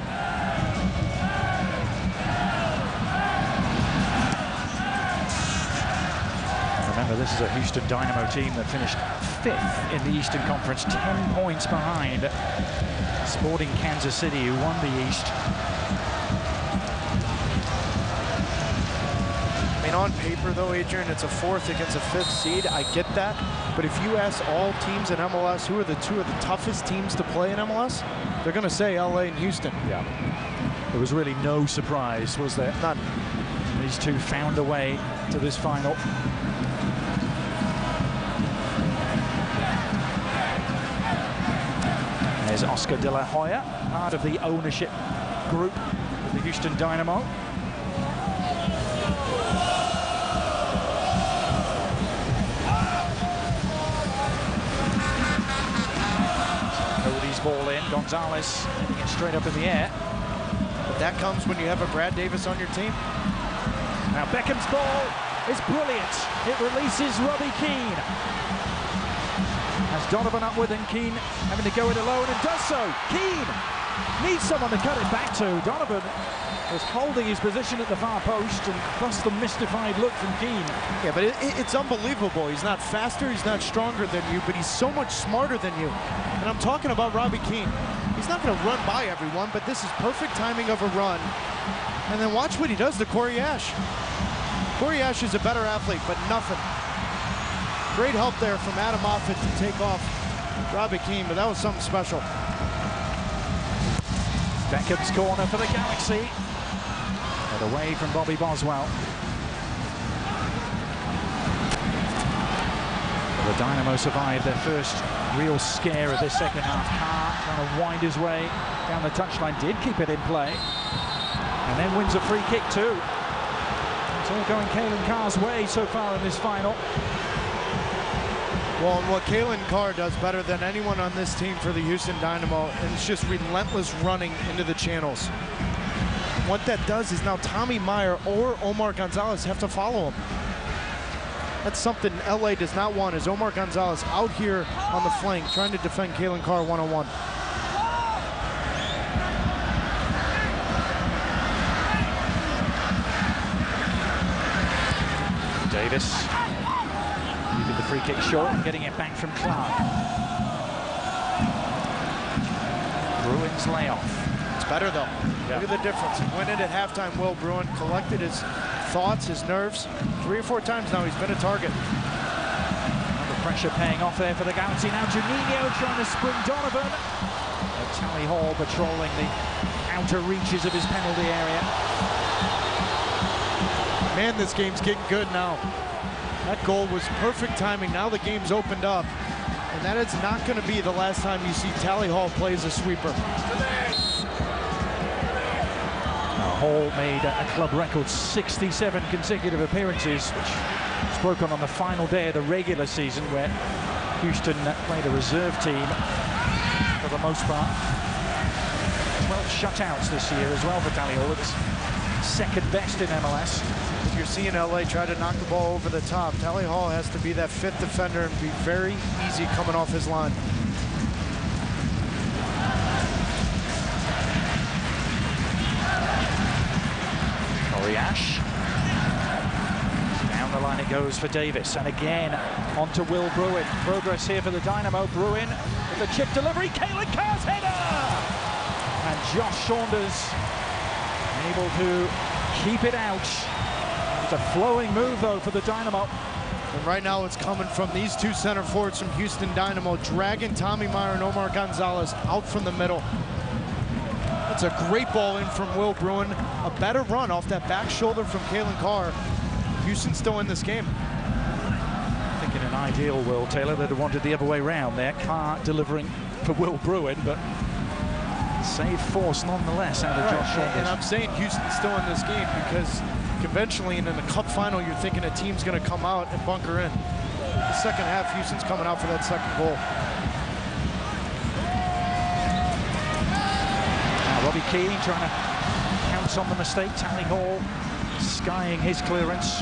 Remember, this is a Houston Dynamo team that finished 5th in the Eastern Conference, 10 points behind Sporting Kansas City, who won the East. I mean, on paper, though, Adrian, it's a 4th against a 5th seed. I get that. But if you ask all teams in MLS who are the two of the toughest teams to play in MLS, they're going to say LA and Houston. Yeah. There was really no surprise, was there? None. These two found a way to this final. There's Oscar De La Hoya, part of the ownership group of the Houston Dynamo. Cody's ball in, Gonzalez hitting it straight up in the air. But that comes when you have a Brad Davis on your team. Now Beckham's ball is brilliant. It releases Robbie Keane. Has Donovan up with and Keane having to go it alone, and does so. Keane needs someone to cut it back to. Donovan was holding his position at the far post, and thus the mystified look from Keane. Yeah, but it's unbelievable. He's not faster, he's not stronger than you, but he's so much smarter than you. And I'm talking about Robbie Keane. He's not going to run by everyone, but this is perfect timing of a run. And then watch what he does to Corey Ash. Corey Ash is a better athlete, but nothing. Great help there from Adam Moffett to take off Robbie Keane, but that was something special. Beckham's corner for the Galaxy. But away from Bobby Boswell. The Dynamo survived their first real scare of this second half. Carr trying to wind his way down the touchline, did keep it in play. And then wins a free kick too. It's all going Kalen Carr's way so far in this final. Well, and what Kalen Carr does better than anyone on this team for the Houston Dynamo, and it's just relentless running into the channels. What that does is now Tommy Meyer or Omar Gonzalez have to follow him. That's something LA does not want, is Omar Gonzalez out here on the flank trying to defend Kalen Carr one-on-one. Davis keeping the free kick short and getting it back from Clark. Bruin's layoff. It's better though. Yeah. Look at the difference. He went in at halftime, Will Bruin collected his thoughts, his nerves. 3 or 4 times now he's been a target. The pressure paying off there for the Galaxy. Now Juninho trying to spring Donovan. Tally Hall patrolling the outer reaches of his penalty area. Man, this game's getting good now. That goal was perfect timing. Now the game's opened up. And that is not going to be the last time you see Tally Hall play as a sweeper. Hall made a club record 67 consecutive appearances, which was broken on the final day of the regular season, where Houston played a reserve team for the most part. 12 shutouts this year as well for Tally Hall. It's second best in MLS. If you're seeing LA try to knock the ball over the top, Tally Hall has to be that fifth defender and be very easy coming off his line. Ash. Down the line it goes for Davis, and again onto Will Bruin. Progress here for the Dynamo. Bruin with a chip delivery. Kalen Carr's header! And Josh Saunders able to keep it out. It's a flowing move though for the Dynamo. And right now it's coming from these two center forwards from Houston Dynamo, dragging Tommy Meyer and Omar Gonzalez out from the middle. That's a great ball in from Will Bruin. A better run off that back shoulder from Kalen Carr. Houston still in this game. I think in an ideal world, Taylor, they'd have wanted the other way around there. Carr delivering for Will Bruin, but save force nonetheless out of Josh Saunders. And I'm saying Houston's still in this game because conventionally in the Cup final, you're thinking a team's going to come out and bunker in. The second half, Houston's coming out for that second goal. Robbie Keane trying to pounce on the mistake. Tally Hall skying his clearance.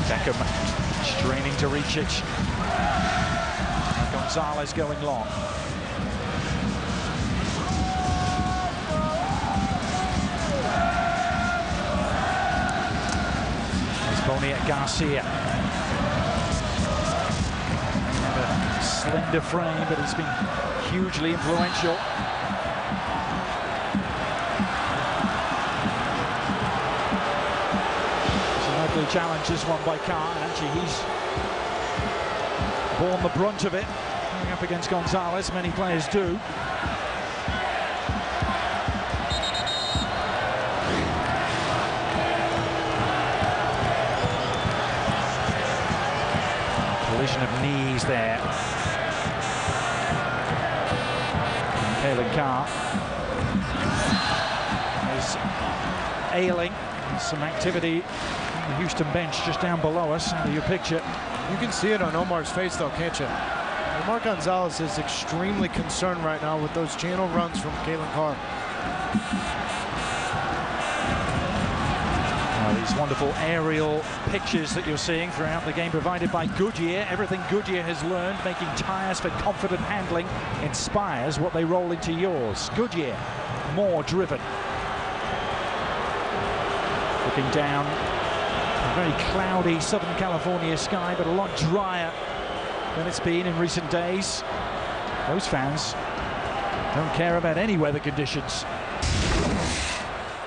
Beckham straining to reach it. And Gonzalez going long. There's Boniek Garcia. Slender frame, but he's been hugely influential. It's an ugly challenge, this one by Carr, and actually he's borne the brunt of it. Going up against Gonzalez, many players do. Collision of knees there. And Kalen Carr is ailing. There's some activity on the Houston bench just down below us under your picture. You can see it on Omar's face though, can't you? Omar Gonzalez is extremely concerned right now with those channel runs from Kalen Carr. These wonderful aerial pictures that you're seeing throughout the game provided by Goodyear. Everything Goodyear has learned, making tyres for confident handling, inspires what they roll into yours. Goodyear, more driven. Looking down, a very cloudy Southern California sky, but a lot drier than it's been in recent days. Those fans don't care about any weather conditions.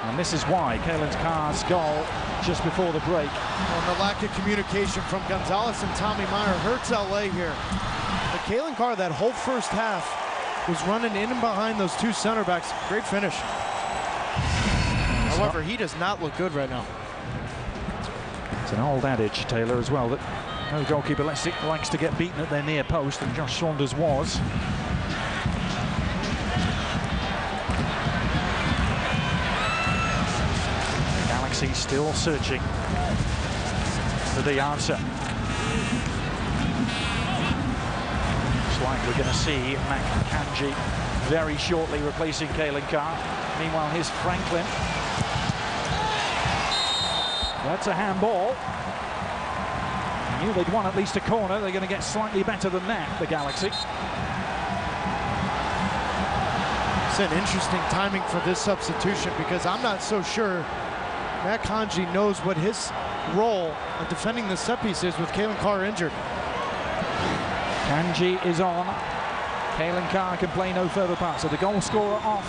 And this is why Kalen Carr's goal just before the break. And the lack of communication from Gonzalez and Tommy Meyer hurts LA here. But Kalen Carr, that whole first half, was running in and behind those two center backs. Great finish. However, he does not look good right now. It's an old adage, Taylor, as well, that no goalkeeper likes to get beaten at their near post, and Josh Saunders was. Galaxy still searching for the answer. Looks like we're going to see Mac Kanji very shortly replacing Kalen Carr. Meanwhile, here's Franklin. That's a handball. I knew they'd won at least a corner. They're going to get slightly better than that, the Galaxy. It's an interesting timing for this substitution because I'm not so sure Matt Kanji knows what his role of defending the set piece is with Kalen Carr injured. Kanji is on. Kalen Carr can play no further pass. So the goal scorer off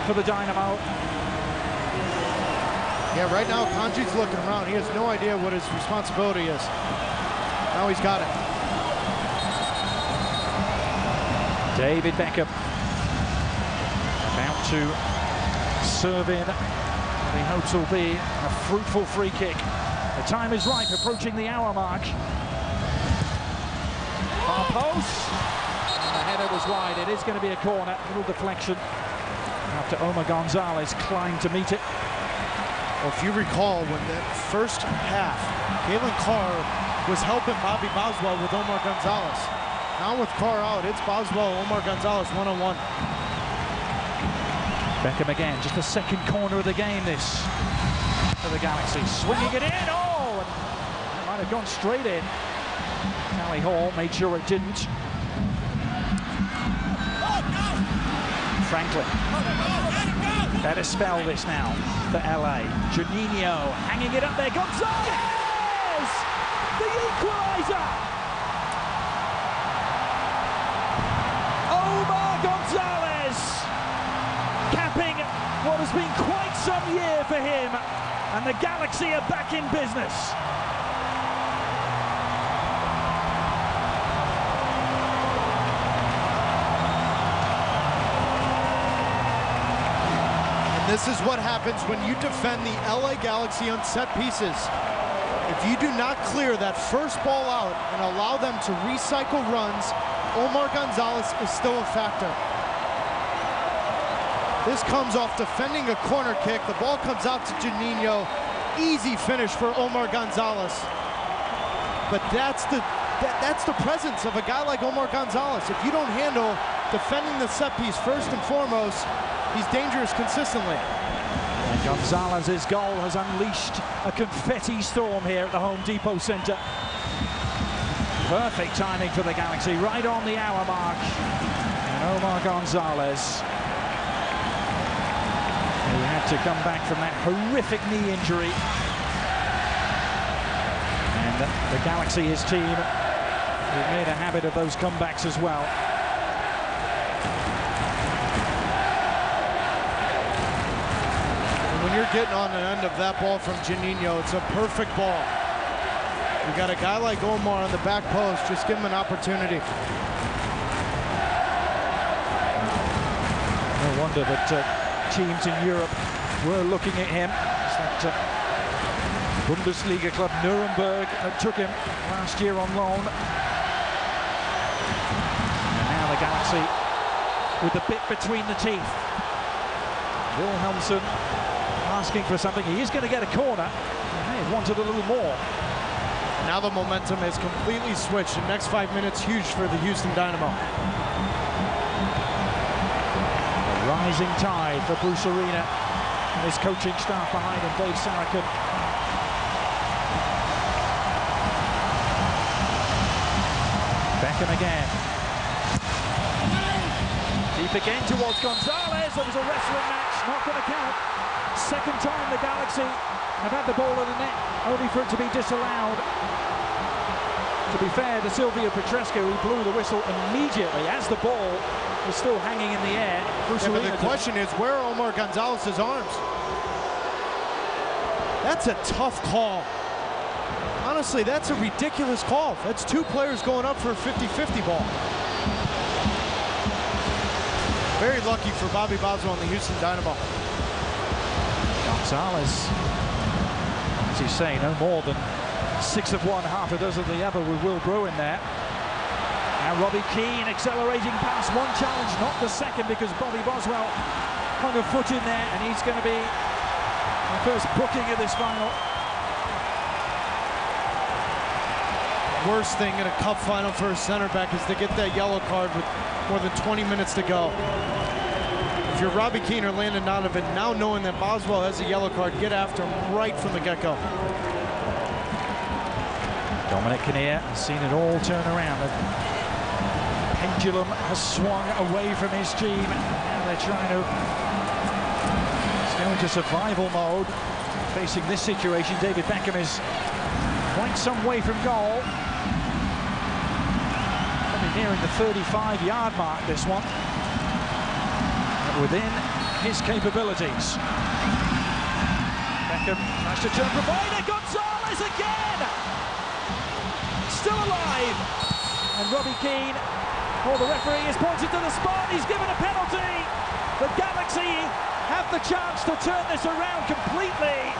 for the Dynamo. Yeah, right now Kanji's looking around. He has no idea what his responsibility is. Now he's got it. David Beckham about to serve in what he hopes will be a fruitful free kick. The time is ripe, approaching the hour mark. post. And the header was wide. It is going to be a corner. A little deflection after Omar Gonzalez climbed to meet it. Well, if you recall, when that first half, Galen Carr was helping Bobby Boswell with Omar Gonzalez. Now with Carr out, it's Boswell, Omar Gonzalez one-on-one. Beckham again, just the second corner of the game this for the Galaxy. Swinging it in, oh! And it might have gone straight in. Tally Hall made sure it didn't. Franklin. Better spell this now for LA. Juninho hanging it up there. Gonzalez! The equalizer! Omar Gonzalez capping what has been quite some year for him. And the Galaxy are back in business. This is what happens when you defend the LA Galaxy on set pieces. If you do not clear that first ball out and allow them to recycle runs, Omar Gonzalez is still a factor. This comes off defending a corner kick. The ball comes out to Juninho. Easy finish for Omar Gonzalez. But that's the presence of a guy like Omar Gonzalez. If you don't handle defending the set piece first and foremost, he's dangerous consistently. And Gonzalez's goal has unleashed a confetti storm here at the Home Depot Center. Perfect timing for the Galaxy, right on the hour mark. And Omar Gonzalez, who had to come back from that horrific knee injury. And the Galaxy, his team, have made a habit of those comebacks as well. When you're getting on the end of that ball from Juninho, it's a perfect ball. You got a guy like Omar on the back post, just give him an opportunity. No wonder that teams in Europe were looking at him. It's that Bundesliga club Nuremberg that took him last year on loan. And now the Galaxy with the bit between the teeth. Wilhelmsson asking for something. He is going to get a corner. He wanted a little more. Now the momentum has completely switched. The next 5 minutes, huge for the Houston Dynamo. A rising tide for Bruce Arena and his coaching staff behind him, Dave Sarachan. Beckham again. Deep again towards Gonzalez. There was a wrestling match, not going to count. Second time the Galaxy have had the ball in the net, only for it to be disallowed. To be fair to Silvio Petrescu, who blew the whistle immediately as the ball was still hanging in the air. But the question is, where are Omar Gonzalez's arms? That's a tough call. Honestly, that's a ridiculous call. That's two players going up for a 50-50 ball. Very lucky for Bobby Boswell and the Houston Dynamo. Gonzalez, as you say, no more than 6 of one, half a dozen of the other with Will Bruin there. Now Robbie Keane accelerating past, one challenge, not the second, because Bobby Boswell hung a foot in there, and he's going to be the first booking of this final. Worst thing in a cup final for a center back is to get that yellow card with more than 20 minutes to go. If you're Robbie Keane or Landon Donovan, now knowing that Boswell has a yellow card, get after him right from the get-go. Dominic Kinnear has seen it all turn around. The pendulum has swung away from his team. Now they're trying to go into survival mode. Facing this situation, David Beckham is quite some way from goal. Probably nearing the 35-yard mark, this one. But within his capabilities. Beckham tries to turn provider. Gonzalez again! Still alive. And Robbie Keane, the referee has pointed to the spot. He's given a penalty. The Galaxy have the chance to turn this around completely.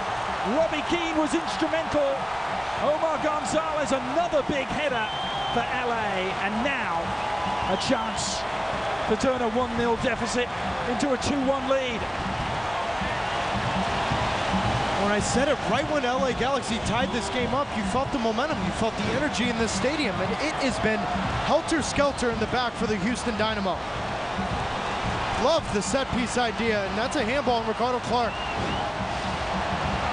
Robbie Keane was instrumental. Omar Gonzalez, another big header. for LA, and now a chance to turn a 1-0 deficit into a 2-1 lead. When I said it, right when LA Galaxy tied this game up, you felt the momentum, you felt the energy in this stadium, and it has been helter-skelter in the back for the Houston Dynamo. Love the set-piece idea, and that's a handball on Ricardo Clark.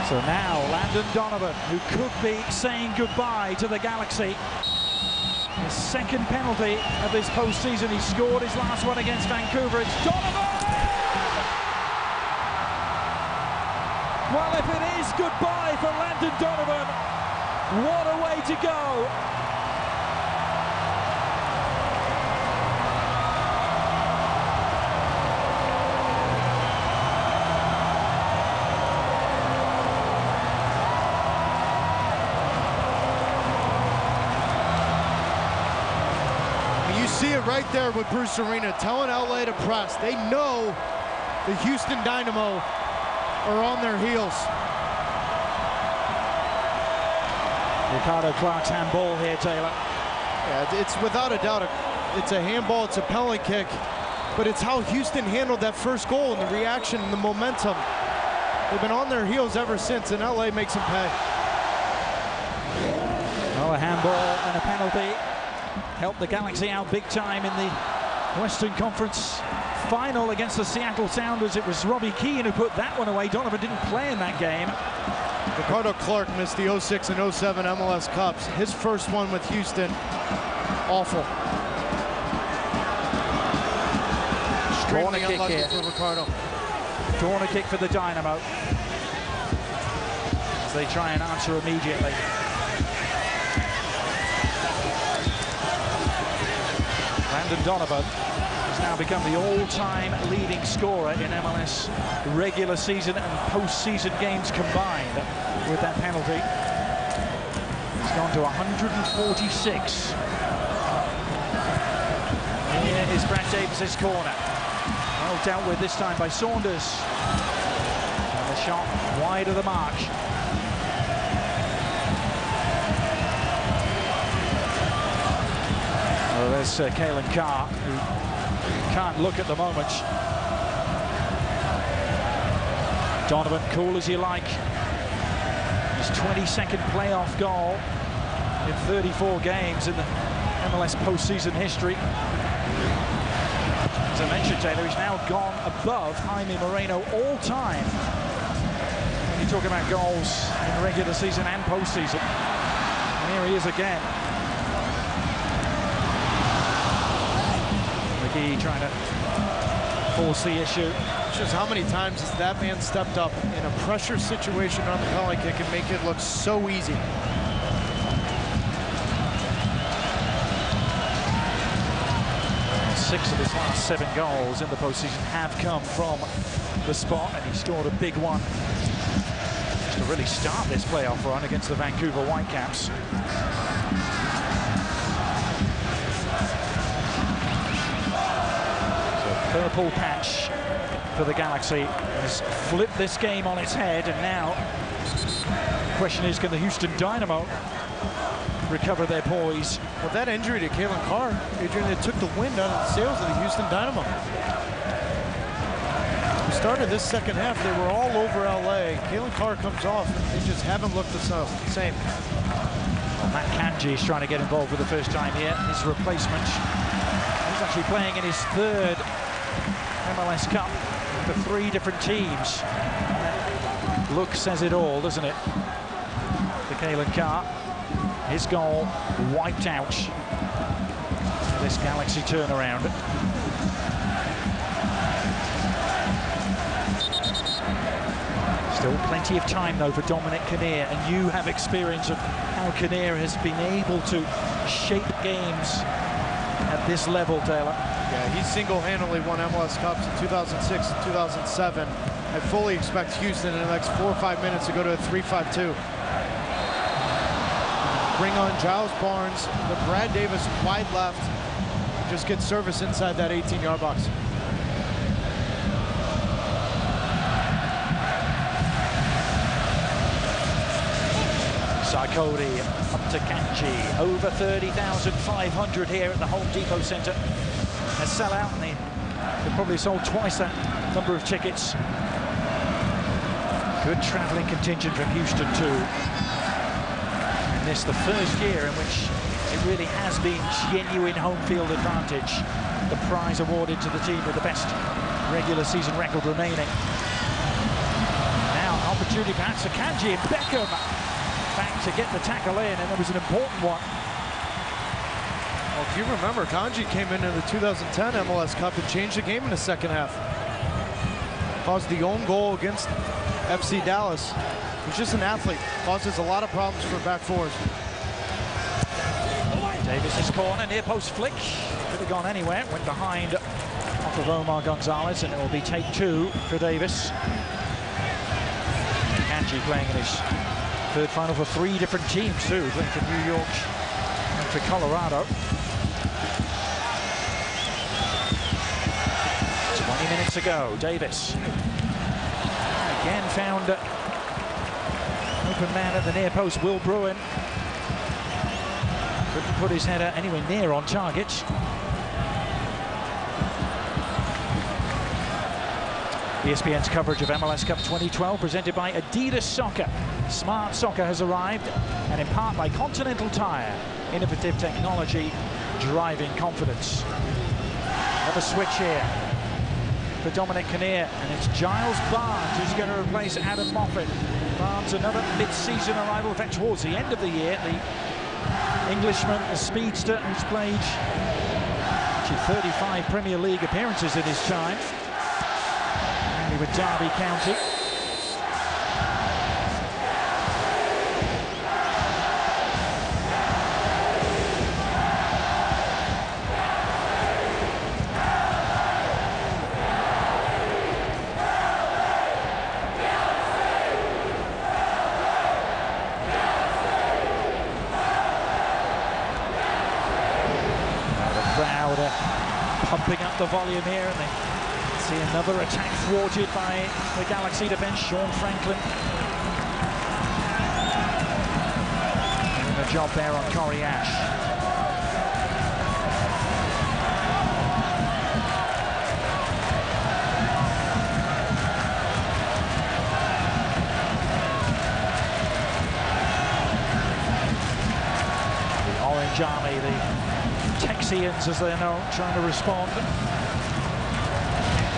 So now Landon Donovan, who could be saying goodbye to the Galaxy. His second penalty of this postseason. He scored his last one against Vancouver. It's Donovan! Well, if it is goodbye for Landon Donovan, what a way to go. You see it right there with Bruce Arena telling LA to press. They know the Houston Dynamo are on their heels. Ricardo Clark's handball here, Taylor. Yeah, it's without a doubt, it's a handball, it's a penalty kick, but it's how Houston handled that first goal and the reaction and the momentum. They've been on their heels ever since, and LA makes them pay. Well, a handball and a penalty helped the Galaxy out big time in the Western Conference final against the Seattle Sounders. It was Robbie Keane who put that one away. Donovan didn't play in that game. Ricardo Clark missed the 06 and 07 MLS Cups. His first one with Houston, awful. Corner kick here for Ricardo. Corner kick for the Dynamo as they try and answer immediately. Landon Donovan has now become the all-time leading scorer in MLS regular season and postseason games combined with that penalty. He's gone to 146. Here is Brad Davis's corner. Well dealt with this time by Saunders. And the shot wide of the mark. Well, there's Kalen Carr, who can't look at the moment. Donovan, cool as you like. His 22nd playoff goal in 34 games in the MLS postseason history. As I mentioned, Taylor, he's now gone above Jaime Moreno all time when you talk about goals in regular season and postseason. And here he is again. McGee trying to force the issue. Shows how many times has that man stepped up in a pressure situation on the penalty kick and make it look so easy. Six of his last 7 goals in the postseason have come from the spot, and he scored a big one just to really start this playoff run against the Vancouver Whitecaps. So purple patch for the Galaxy has flipped this game on its head, and now the question is, can the Houston Dynamo recover their poise? Well, that injury to Kalen Carr, Adrian, it took the wind out of the sails of the Houston Dynamo. We started this second half, they were all over LA. Kalen Carr comes off, and they just haven't looked the same. Well, Matt Kanji is trying to get involved for the first time here. His replacement, he's actually playing in his 3rd MLS Cup for 3 different teams. Look says it all, doesn't it? For Kalen Carr. His goal wiped out this Galaxy turnaround. Still plenty of time though for Dominic Kinnear, and you have experience of how Kinnear has been able to shape games at this level, Taylor. Yeah, he single-handedly won MLS Cups in 2006 and 2007. I fully expect Houston in the next 4 or 5 minutes to go to a 3-5-2. Bring on Giles Barnes, the Brad Davis wide left, just get service inside that 18-yard box. Cody up to Kanji. Over 30,500 here at the Home Depot Center. A sellout, and they probably sold twice that number of tickets. Good traveling contingent from Houston too. And this the first year in which it really has been genuine home field advantage. The prize awarded to the team with the best regular season record remaining. Now, opportunity perhaps for Kanji, and Beckham back to get the tackle in, and it was an important one. Well, if you remember, Kanji came into the 2010 MLS Cup and changed the game in the second half. Caused the own goal against FC Dallas. He's just an athlete. Causes a lot of problems for back fours. Davis's corner, near post flick. Could have gone anywhere. Went behind off of Omar Gonzalez, and it will be take 2 for Davis. Kanji playing in his third final for 3 different teams too, playing for New York and for Colorado. 20 minutes ago, Davis again found open man at the near post, Will Bruin. Couldn't put his header anywhere near on target. ESPN's coverage of MLS Cup 2012 presented by Adidas Soccer. Smart Soccer has arrived, and in part by Continental Tire. Innovative technology driving confidence. Another switch here for Dominic Kinnear, and it's Giles Barnes who's going to replace Adam Moffat. Barnes, another mid-season arrival, in fact towards the end of the year. The Englishman, the speedster, who's played 35 Premier League appearances in his time, mainly with Derby County. Pumping up the volume here, and they see another attack thwarted by the Galaxy defense. Sean Franklin doing a job there on Corey Ash. The Orange Army, the Texians as they're known, trying to respond.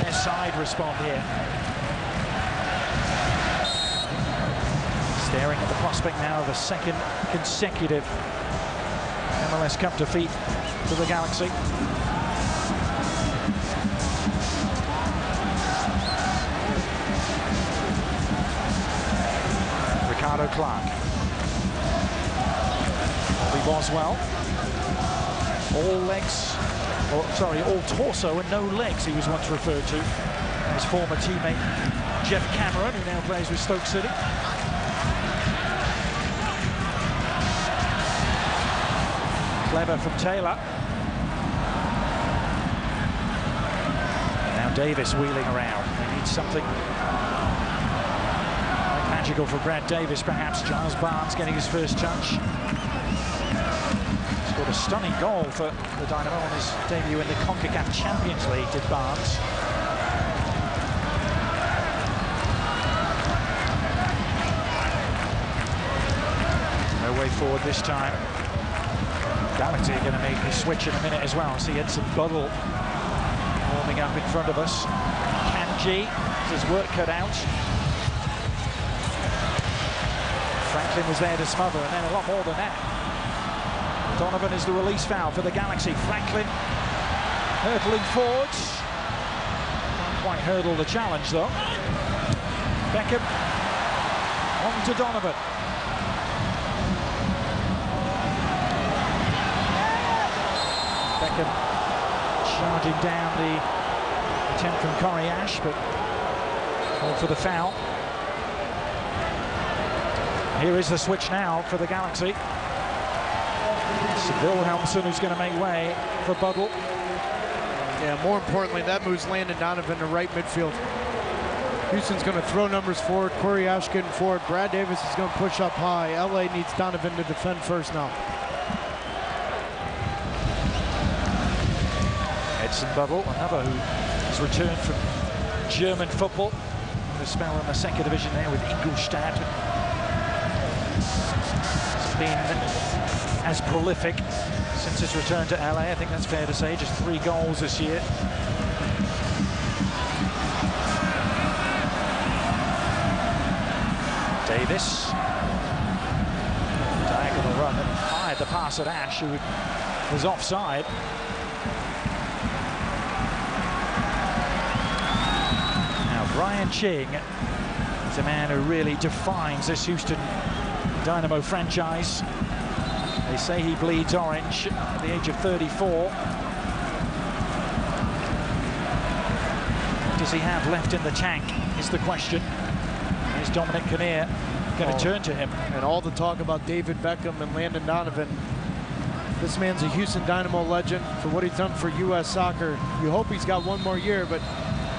Their side respond here. Staring at the prospect now of a second consecutive MLS Cup defeat for the Galaxy. Ricardo Clark. Bobby Boswell. All legs, or sorry, all torso and no legs, he was once referred to. His former teammate Jeff Cameron, who now plays with Stoke City. Clever from Taylor. Now Davis wheeling around. He needs something magical for Brad Davis, perhaps. Giles Barnes getting his first touch. Scored a stunning goal for the Dynamo on his debut in the CONCACAF Champions League, did Barnes. No way forward this time. Galaxy are going to make a switch in a minute as well. See Edson Buddle warming up in front of us. Kanji has his work cut out. Franklin was there to smother, and then a lot more than that. Donovan is the release foul for the Galaxy. Franklin hurtling forward. Can't quite hurdle the challenge though. Beckham on to Donovan. Beckham charging down the attempt from Corey Ash, but called for the foul. Here is the switch now for the Galaxy. It's Wilhelmsson who's going to make way for Buddle. Yeah, more importantly, that moves Landon Donovan to right midfield. Houston's going to throw numbers forward. Corey Ash getting forward. Brad Davis is going to push up high. LA needs Donovan to defend first now. Edson Bubble, another who has returned from German football. A spell in the second division there with Ingolstadt. He's been as prolific since his return to LA. I think that's fair to say. Just 3 goals this year. Davis. Diagonal run and fired the pass at Ash, who was offside. Now Brian Ching is a man who really defines this Houston Dynamo franchise. They say he bleeds orange at the age of 34. What does he have left in the tank is the question. Is Dominic Kinnear going to turn to him? And all the talk about David Beckham and Landon Donovan. This man's a Houston Dynamo legend for what he's done for U.S. soccer. You hope he's got one more year, but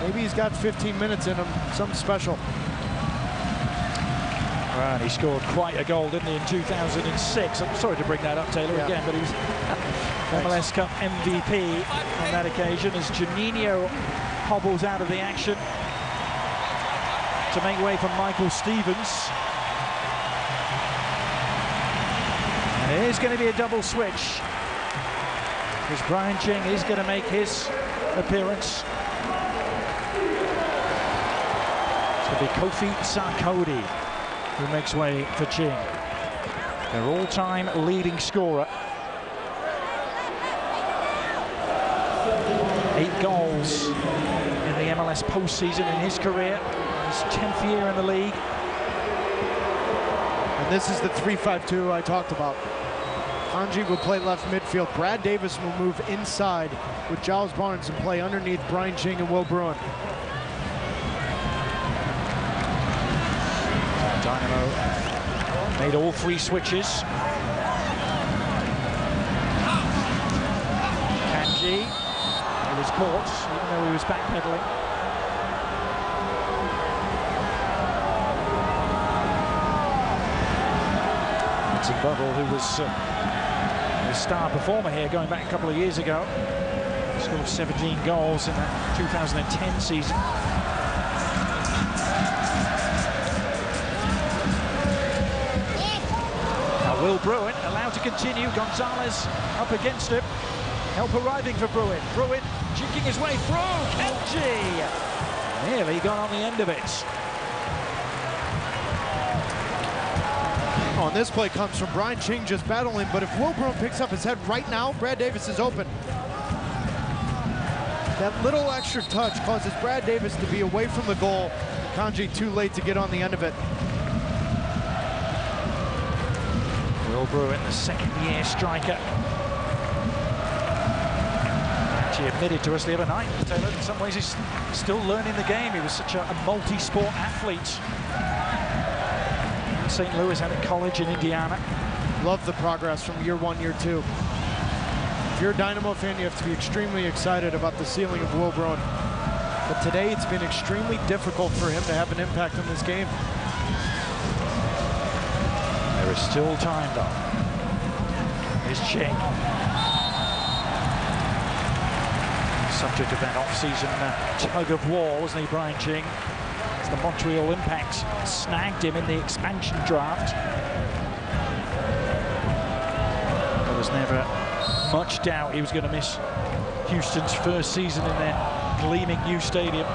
maybe he's got 15 minutes in him, something special. Well, he scored quite a goal, didn't he, in 2006. I'm sorry to bring that up, Taylor, again, but he's MLS Cup MVP on that occasion as Juninho hobbles out of the action to make way for Michael Stevens. And it is going to be a double switch, because Brian Ching is going to make his appearance. It's going to be Kofi Sarkodie who makes way for Ching, their all-time leading scorer. 8 goals in the MLS postseason in his career. His 10th year in the league. And this is the 3-5-2 I talked about. Kanji will play left midfield. Brad Davis will move inside with Giles Barnes and play underneath Brian Ching and Will Bruin. Dynamo made all 3 switches. Kanji, he was caught, even though he was backpedaling. Bubble, who was a star performer here going back a couple of years ago, scored 17 goals in that 2010 season. Now Will Bruin allowed to continue. Gonzalez up against him. Help arriving for Bruin. Bruin cheeking his way through. Kenji nearly got on the end of it. Oh, and this play comes from Brian Ching just battling, but if Will Bruin picks up his head right now, Brad Davis is open. That little extra touch causes Brad Davis to be away from the goal. Kanji too late to get on the end of it. Will Bruin, the second-year striker. Actually admitted to us the other night, Taylor, in some ways he's still learning the game. He was such a multi-sport athlete. St. Louis and at college in Indiana. Love the progress from year 1, year 2. If you're a Dynamo fan, you have to be extremely excited about the ceiling of Will Bruin. But today, it's been extremely difficult for him to have an impact on this game. There is still time, though. Here's Ching. Subject of that off-season tug of war, wasn't he, Brian Ching? The Montreal Impact snagged him in the expansion draft. There was never much doubt he was going to miss Houston's first season in their gleaming new stadium.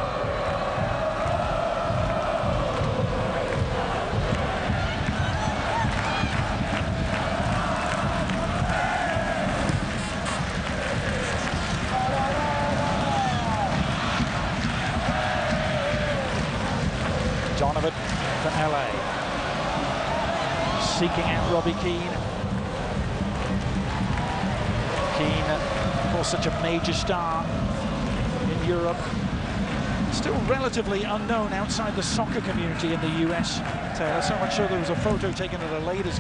Donovan for LA. Seeking out Robbie Keane. Keane, of course, such a major star in Europe. Still relatively unknown outside the soccer community in the US, Taylor. So much so there was a photo taken at a Lakers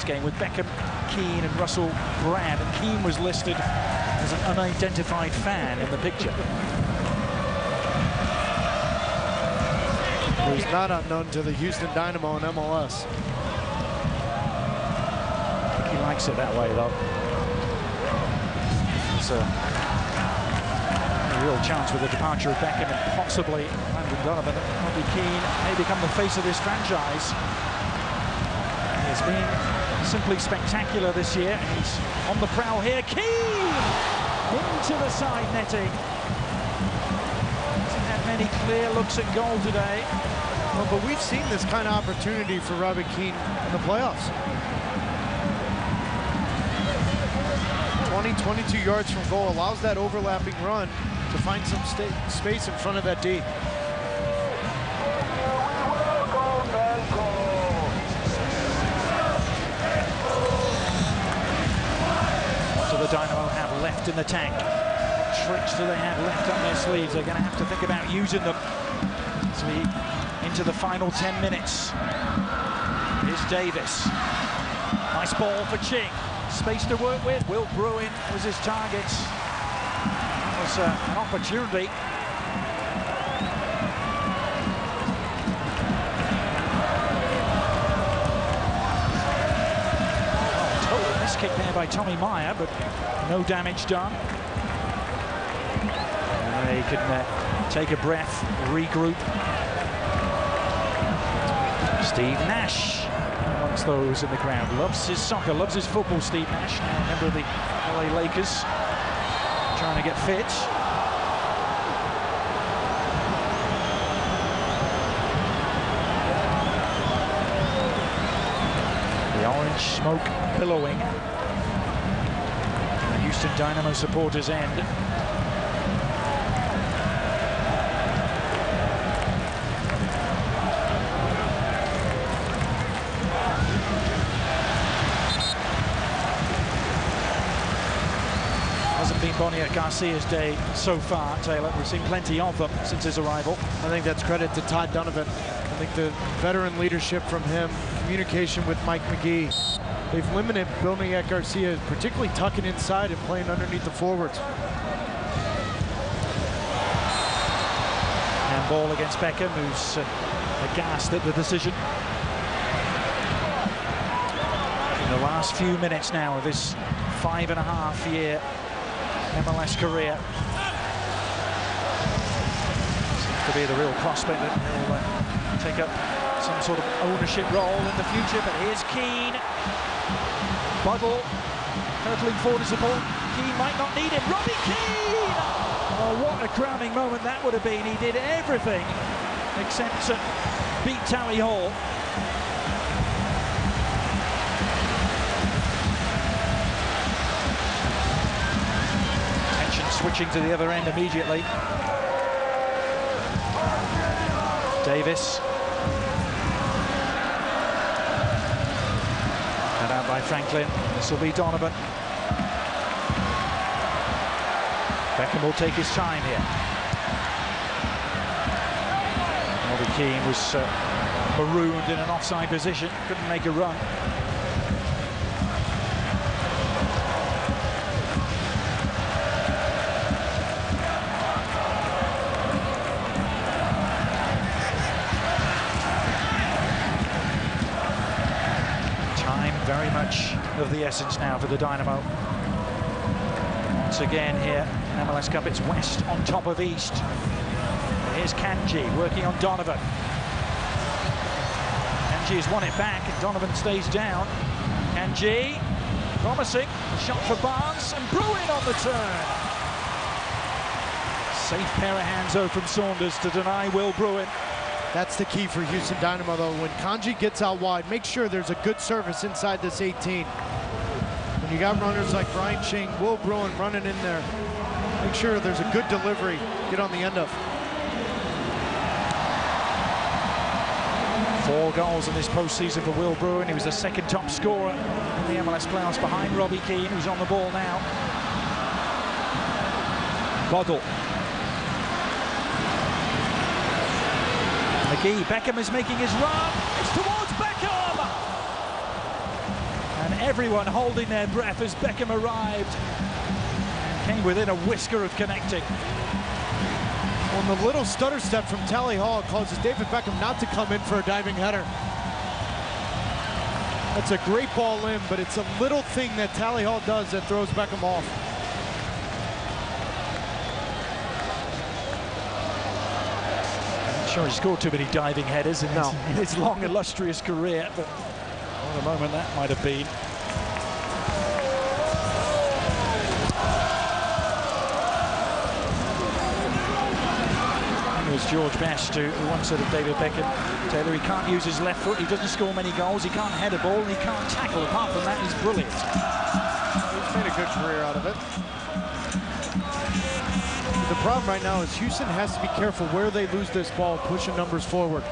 game with Beckham, Keane and Russell Brand. And Keane was listed as an unidentified fan in the picture. who's not unknown to the Houston Dynamo and MLS. He likes it that way, though. It's a real chance with the departure of Beckham and possibly Landon Donovan. Robbie Keane may become the face of this franchise. He's been simply spectacular this year. He's on the prowl here. Keane into the side netting. Hasn't had many clear looks at goal today. Well, but we've seen this kind of opportunity for Robbie Keane in the playoffs. 22 yards from goal allows that overlapping run to find some space in front of that D. What do the Dynamo have left in the tank? What tricks do they have left up their sleeves? They're going to have to think about using them as we into the final 10 minutes. Here's Davis. Nice ball for Ching. Space to work with. Will Bruin was his target. That was an opportunity. Total miss kick there by Tommy Meyer, but no damage done. And they can take a breath, regroup. Steve Nash amongst those in the crowd. Loves his soccer, loves his football, Steve Nash, now a member of the LA Lakers, trying to get fit. The orange smoke billowing from the Houston Dynamo supporters' end. Bonnie Garcia's day so far, Taylor. We've seen plenty of them since his arrival. I think that's credit to Todd Donovan. I think the veteran leadership from him, communication with Mike McGee. They've limited Bonnie Garcia, particularly tucking inside and playing underneath the forwards. And ball against Beckham, who's aghast at the decision. In the last few minutes now of his 5.5-year MLS career. Seems to be the real prospect that he'll take up some sort of ownership role in the future, but here's Keane. Buddle hurtling forward to support. Keane might not need him. Robbie Keane! Oh, what a crowning moment that would have been. He did everything except beat Tally Hall. Switching to the other end immediately. Davis. Cut out by Franklin. This will be Donovan. Beckham will take his time here. Robbie Keane was marooned in an offside position. Couldn't make a run. Very much of the essence now for the Dynamo. Once again here, MLS Cup, it's West on top of East. Here's Kanji working on Donovan. Kanji has won it back and Donovan stays down. Kanji, promising, shot for Barnes and Bruin on the turn. Safe pair of hands though from Saunders to deny Will Bruin. That's the key for Houston Dynamo, though. When Kanji gets out wide, make sure there's a good service inside this 18. When you got runners like Brian Ching, Will Bruin running in there, make sure there's a good delivery. Get on the end of. 4 goals in this postseason for Will Bruin. He was the second top scorer in the MLS playoffs behind Robbie Keane, who's on the ball now. Buddle. McGee, Beckham is making his run. It's towards Beckham! And everyone holding their breath as Beckham arrived. And came within a whisker of connecting. On the little stutter step from Tally Hall causes David Beckham not to come in for a diving header. That's a great ball in, but it's a little thing that Tally Hall does that throws Beckham off. I'm sure he scored too many diving headers in his long, illustrious career, but what a moment that might have been. It's George Best who once said of David Beckham, Taylor, he can't use his left foot, he doesn't score many goals, he can't head a ball, and he can't tackle. Apart from that, he's brilliant. He's made a good career out of it. The problem right now is Houston has to be careful where they lose this ball, pushing numbers forward.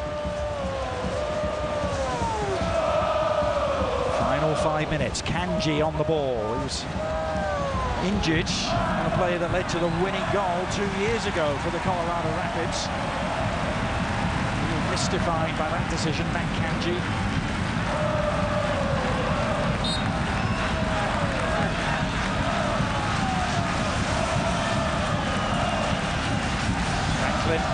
Final 5 minutes. Kanji on the ball. He was injured on a play that led to the winning goal 2 years ago for the Colorado Rapids. A little mystified by that decision, Matt Kanji. Franklin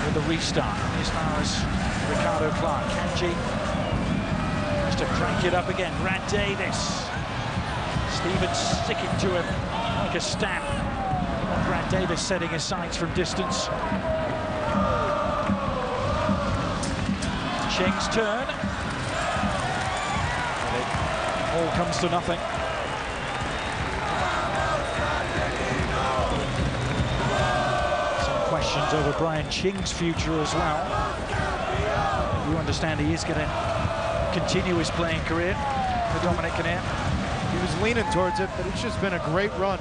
with the restart as far as Ricardo Clark. Kanji just to crank it up again. Brad Davis. Stevens sticking to him like a stamp. Brad Davis setting his sights from distance. Cheng's turn. And it all comes to nothing. Some questions over Brian Ching's future as well. You understand he is going to continue his playing career for Dominic Kinnear. He was leaning towards it, but it's just been a great run.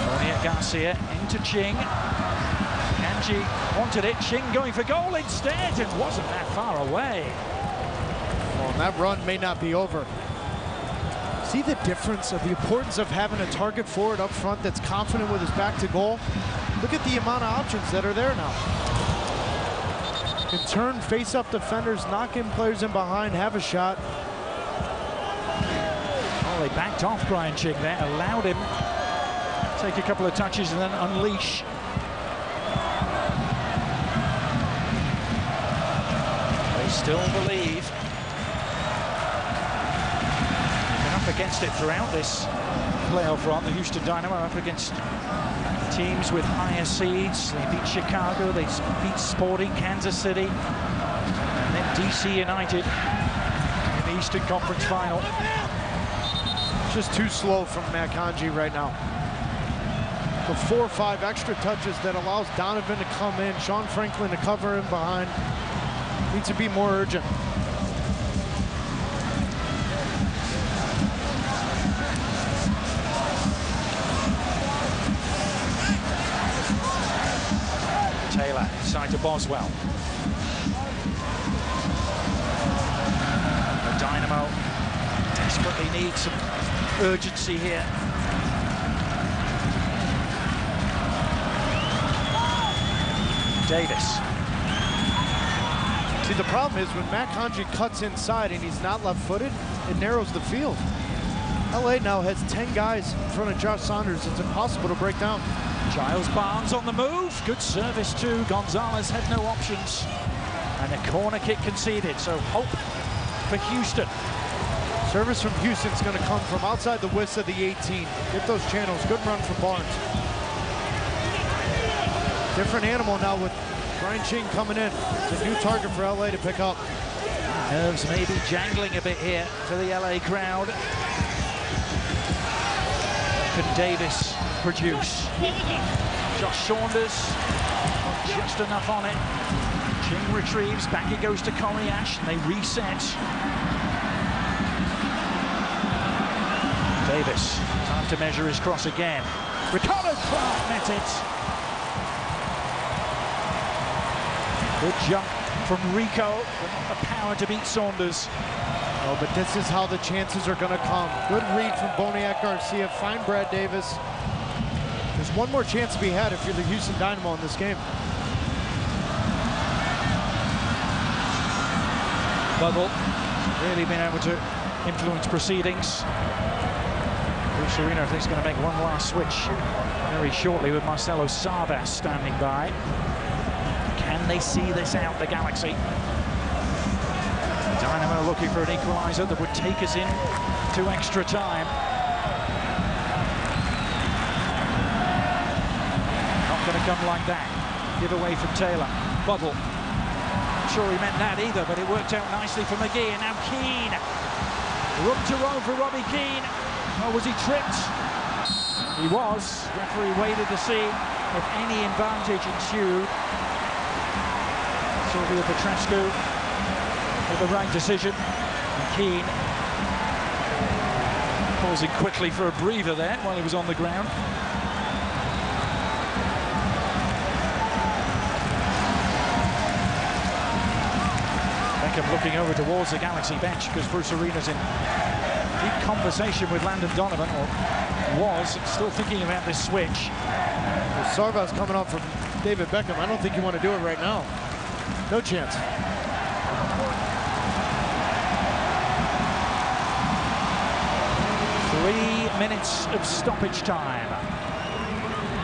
Tony Garcia into Ching. Kanji wanted it. Ching going for goal instead, and wasn't that far away. Well, and that run may not be over. See the difference of the importance of having a target forward up front that's confident with his back to goal? Look at the amount of options that are there now. Can turn face-up defenders, knock in players in behind, have a shot. Well, they backed off Brian Ching there, allowed him to take a couple of touches and then unleash. They still believe. They've been up against it throughout this playoff run. The Houston Dynamo up against teams with higher seeds. They beat Chicago, they beat Sporting Kansas City, and then DC United in the Eastern Conference Final. Just too slow from Matt Kanji right now. The 4 or 5 extra touches that allows Donovan to come in, Sean Franklin to cover him behind. Needs to be more urgent. Taylor inside to Boswell. The Dynamo desperately needs some urgency here. Davis. See, the problem is when Matt Kanji cuts inside and he's not left-footed, it narrows the field. LA now has 10 guys in front of Josh Saunders. It's impossible to break down. Giles Barnes on the move. Good service too. Gonzalez had no options. And a corner kick conceded. So hope for Houston. Service from Houston's going to come from outside the width of the 18. Get those channels. Good run from Barnes. Different animal now with Brian Ching coming in. It's a new target for LA to pick up. Nerves maybe jangling a bit here for the LA crowd. Can Davis produce? Josh Saunders, just enough on it. Ching retrieves, back it goes to Coriash, and they reset. Davis, time to measure his cross again. Ricardo Clark met it. Good jump from Rico, but not the power to beat Saunders. Oh, but this is how the chances are going to come. Good read from Boniek Garcia. Find Brad Davis. There's one more chance to be had if you're the Houston Dynamo in this game. Buggle really been able to influence proceedings. Bruce Arena, I think, is going to make one last switch very shortly with Marcelo Sarvas standing by. Can they see this out, the Galaxy? Dynamo looking for an equaliser that would take us in to extra time. Not going to come like that. Give away from Taylor. Buddle. Not sure he meant that either, but it worked out nicely for McGee. And now Keane. Room to roam for Robbie Keane. Oh, was he tripped? He was. Referee waited to see if any advantage ensued. Sylvia Petrescu with the right decision. And Keane pausing quickly for a breather there while he was on the ground. Beckham looking over towards the Galaxy bench because Bruce Arena's in deep conversation with Landon Donovan, or was, still thinking about this switch. Well, Sarvas coming off from David Beckham. I don't think you want to do it right now. No chance. 3 minutes of stoppage time.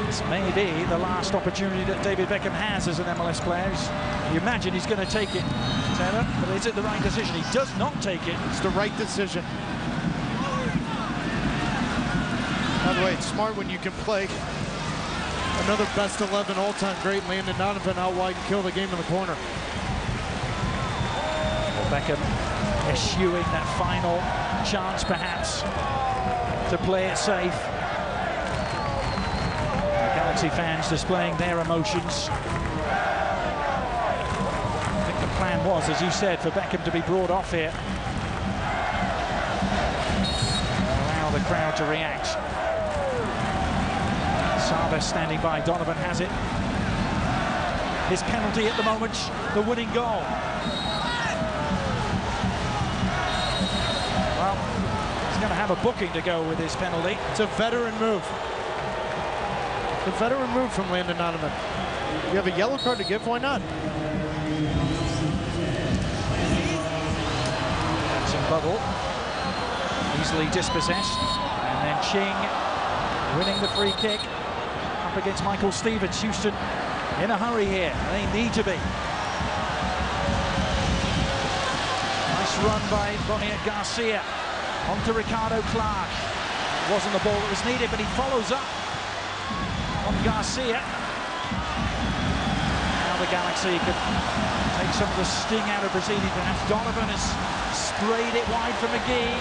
This may be the last opportunity that David Beckham has as an MLS player. You imagine he's going to take it, Taylor, but is it the right decision? He does not take it. It's the right decision. By the way, it's smart when you can play another best 11 all-time great, Landon Donovan, out wide and kill the game in the corner. Well, Beckham eschewing that final chance, perhaps, to play it safe. The Galaxy fans displaying their emotions. I think the plan was, as you said, for Beckham to be brought off here. Allow the crowd to react. Sarvas standing by, Donovan has it. His penalty at the moment, the winning goal. Well, he's going to have a booking to go with his penalty. It's a veteran move. It's a veteran move from Landon Donovan. You have a yellow card to give, why not? That's in Bubble. Easily dispossessed. And then Ching winning the free kick. Up against Michael Stevens. Houston in a hurry here. They need to be. Nice run by Boniek Garcia. On to Ricardo Clark. It wasn't the ball that was needed, but he follows up on Garcia. Now the Galaxy could take some of the sting out of proceeding. Perhaps Donovan has sprayed it wide for McGee.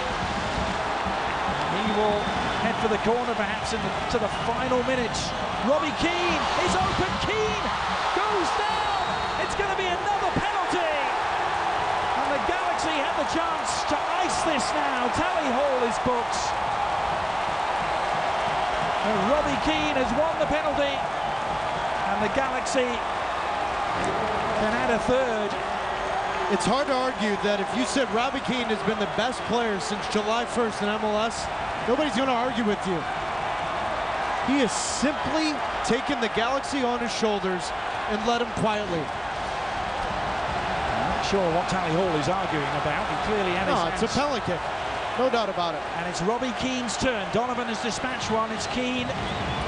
He will head for the corner, perhaps, to the final minutes. Robbie Keane is open. Keane goes down. It's going to be another penalty. And the Galaxy have the chance to ice this now. Tally Hall is booked. And Robbie Keane has won the penalty. And the Galaxy can add a third. It's hard to argue that if you said Robbie Keane has been the best player since July 1st in MLS, nobody's going to argue with you. He has simply taken the Galaxy on his shoulders and led him quietly. I'm not sure what Tally Hall is arguing about. He clearly had his hands. It's a penalty kick. No doubt about it. And it's Robbie Keane's turn. Donovan has dispatched one. It's Keane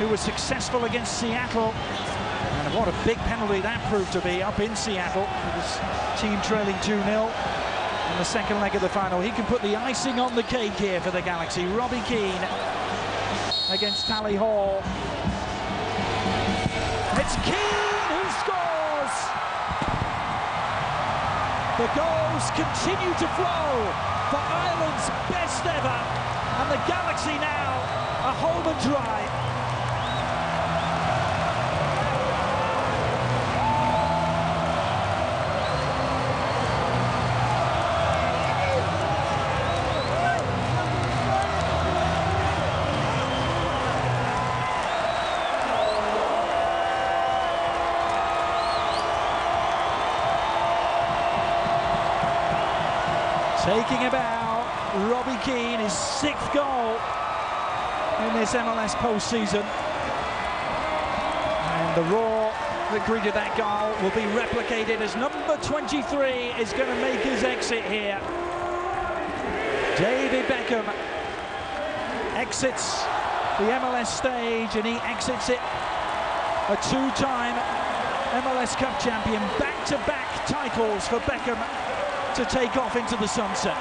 who was successful against Seattle. And what a big penalty that proved to be up in Seattle. With his team trailing 2-0 in the second leg of the final. He can put the icing on the cake here for the Galaxy. Robbie Keane against Tally Hall. It's Keane who scores! The goals continue to flow for Ireland's best ever, and the Galaxy now are home and dry. Taking about Robbie Keane, his 6th goal in this MLS postseason. And the roar that greeted that goal will be replicated as number 23 is going to make his exit here. David Beckham exits the MLS stage, and he exits it a two-time MLS Cup champion. Back-to-back titles for Beckham to take off into the sunset.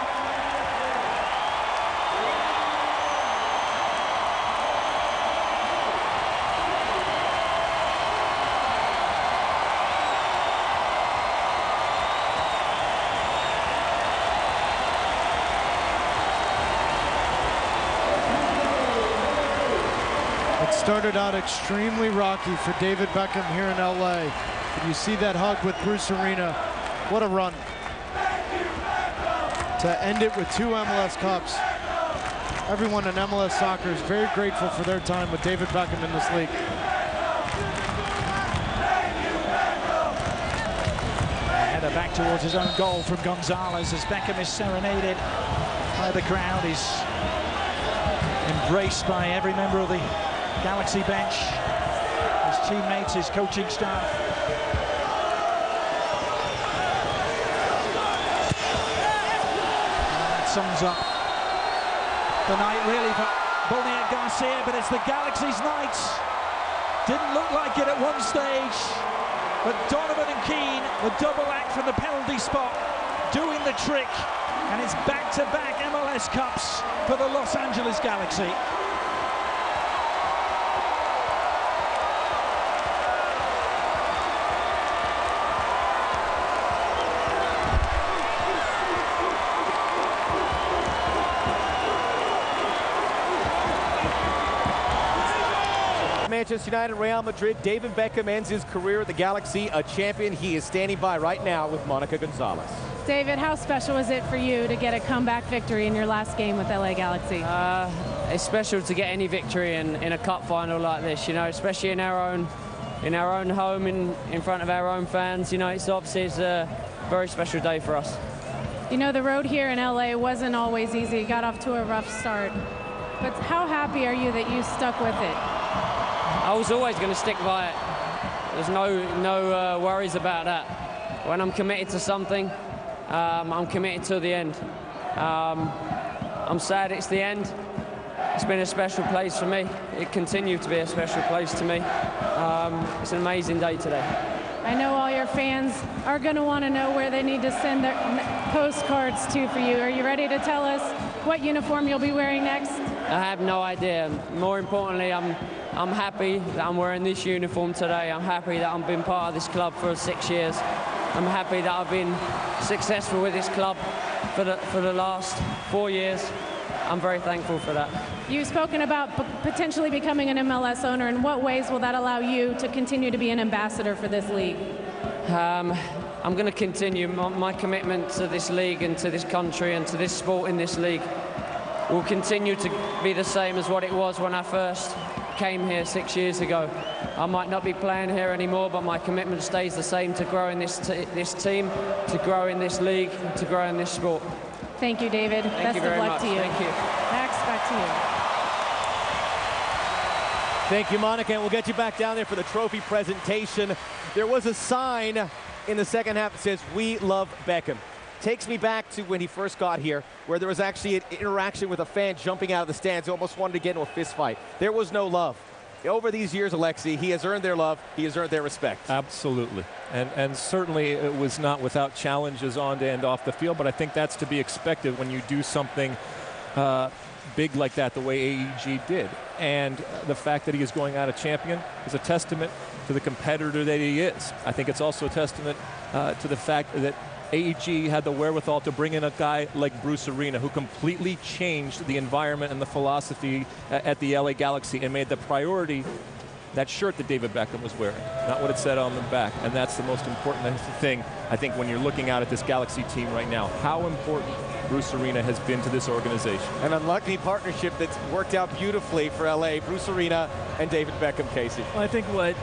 Started out extremely rocky for David Beckham here in LA. You see that hug with Bruce Arena. What a run. To end it with 2 MLS Cups. Everyone in MLS soccer is very grateful for their time with David Beckham in this league. Header back towards his own goal from Gonzalez as Beckham is serenaded by the crowd. He's embraced by every member of the Galaxy bench, his teammates, his coaching staff. And that sums up the night really for Boniek Garcia, but it's the Galaxy's night. Didn't look like it at one stage, but Donovan and Keane, the double act from the penalty spot, doing the trick, and it's back-to-back MLS Cups for the Los Angeles Galaxy. Manchester United, Real Madrid. David Beckham ends his career at the Galaxy, a champion. He is standing by right now with Monica Gonzalez. David, how special was it for you to get a comeback victory in your last game with LA Galaxy? It's special to get any victory in a cup final like this, you know, especially in our own home, in front of our own fans. You know, it's a very special day for us. You know, the road here in LA wasn't always easy. You got off to a rough start. But how happy are you that you stuck with it? I was always going to stick by it. There's no worries about that. When I'm committed to something, I'm committed to the end. I'm sad it's the end. It's been a special place for me. It continued to be a special place to me. It's an amazing day today. I know all your fans are going to want to know where they need to send their postcards to for you. Are you ready to tell us what uniform you'll be wearing next? I have no idea. More importantly, I'm happy that I'm wearing this uniform today. I'm happy that I've been part of this club for 6 years. I'm happy that I've been successful with this club for the last 4 years. I'm very thankful for that. You've spoken about potentially becoming an MLS owner. In what ways will that allow you to continue to be an ambassador for this league? I'm going to continue my commitment to this league and to this country and to this sport in this league will continue to be the same as what it was when I first came here 6 years ago. I might not be playing here anymore, but my commitment stays the same to grow in this team, to grow in this league, to grow in this sport. Thank you, David. Thank you very much. Best of luck to you. Thank you. Max, back to you. Thank you, Monica, and we'll get you back down there for the trophy presentation. There was a sign in the second half that says, "We love Beckham." Takes me back to when he first got here, where there was actually an interaction with a fan jumping out of the stands, almost wanted to get into a fist fight. There was no love. Over these years, Alexi, he has earned their love, he has earned their respect. Absolutely. And certainly it was not without challenges on and off the field, but I think that's to be expected when you do something big like that, the way AEG did. And the fact that he is going out a champion is a testament to the competitor that he is. I think it's also a testament to the fact that AEG had the wherewithal to bring in a guy like Bruce Arena, who completely changed the environment and the philosophy at the LA Galaxy and made the priority that shirt that David Beckham was wearing, not what it said on the back. And that's the most important thing, I think, when you're looking out at this Galaxy team right now, how important Bruce Arena has been to this organization. An unlucky partnership that's worked out beautifully for LA, Bruce Arena and David Beckham, Casey. Well, I think what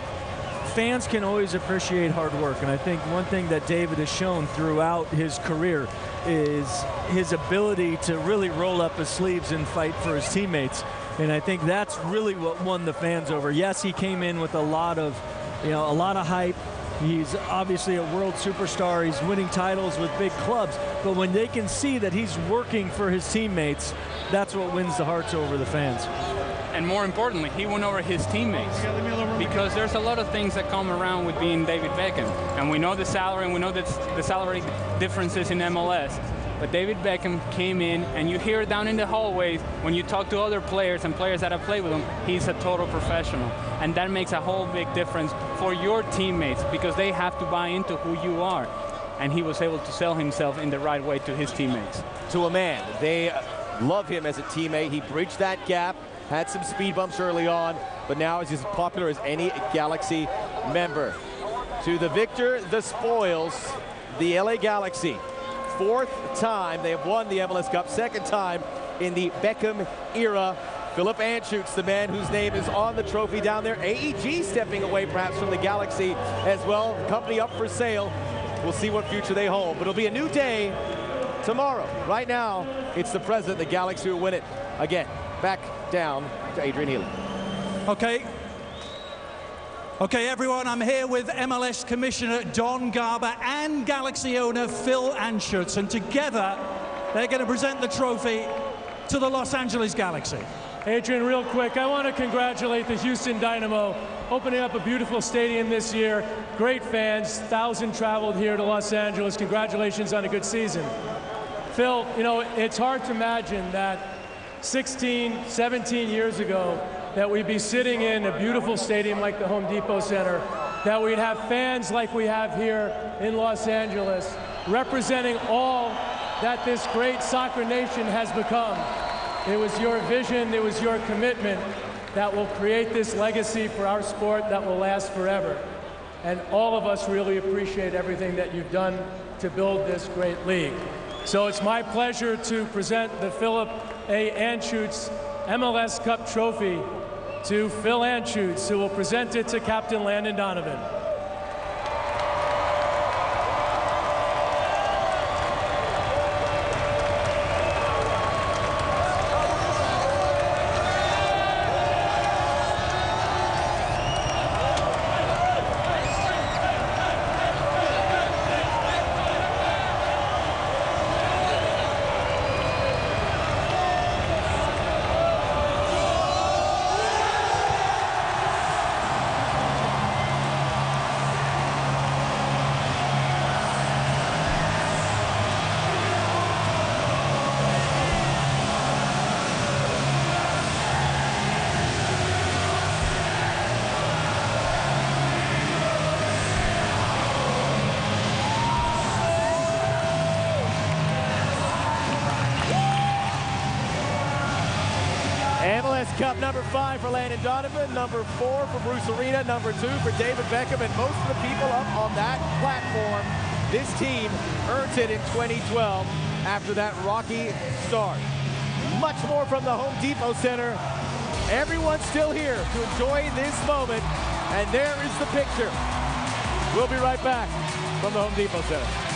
fans can always appreciate hard work, and I think one thing that David has shown throughout his career is his ability to really roll up his sleeves and fight for his teammates. And I think that's really what won the fans over. Yes, he came in with a lot of hype, He's obviously a world superstar. He's winning titles with big clubs. But when they can see that he's working for his teammates, that's what wins the hearts over the fans. And more importantly, he won over his teammates, because there's a lot of things that come around with being David Beckham. And we know the salary, and we know the salary differences in MLS. But David Beckham came in, and you hear it down in the hallways when you talk to other players and players that have played with him, he's a total professional. And that makes a whole big difference for your teammates, because they have to buy into who you are. And he was able to sell himself in the right way to his teammates. To a man, they love him as a teammate. He bridged that gap, had some speed bumps early on, but now is as popular as any Galaxy member. To the victor, the spoils, the LA Galaxy. 4th time they have won the MLS Cup, 2nd time in the Beckham era. Philip Anschutz, the man whose name is on the trophy down there. AEG stepping away perhaps from the Galaxy as well. Company up for sale. We'll see what future they hold, but it'll be a new day tomorrow. Right now, it's the president of the Galaxy who win it. Again, back down to Adrian Healy. Okay, everyone, I'm here with MLS Commissioner Don Garber and Galaxy owner Phil Anschutz, and together they're going to present the trophy to the Los Angeles Galaxy. Adrian, real quick, I want to congratulate the Houston Dynamo, opening up a beautiful stadium this year. Great fans, 1,000 traveled here to Los Angeles. Congratulations on a good season. Phil, you know, it's hard to imagine that 16, 17 years ago, that we'd be sitting in a beautiful stadium like the Home Depot Center, that we'd have fans like we have here in Los Angeles, representing all that this great soccer nation has become. It was your vision, it was your commitment that will create this legacy for our sport that will last forever. And all of us really appreciate everything that you've done to build this great league. So it's my pleasure to present the Philip A. Anschutz MLS Cup Trophy to Phil Anschutz, who will present it to Captain Landon Donovan. MLS Cup number 5 for Landon Donovan, number 4 for Bruce Arena, number 2 for David Beckham, and most of the people up on that platform. This team earned it in 2012 after that rocky start. Much more from the Home Depot Center. Everyone's still here to enjoy this moment, and there is the picture. We'll be right back from the Home Depot Center.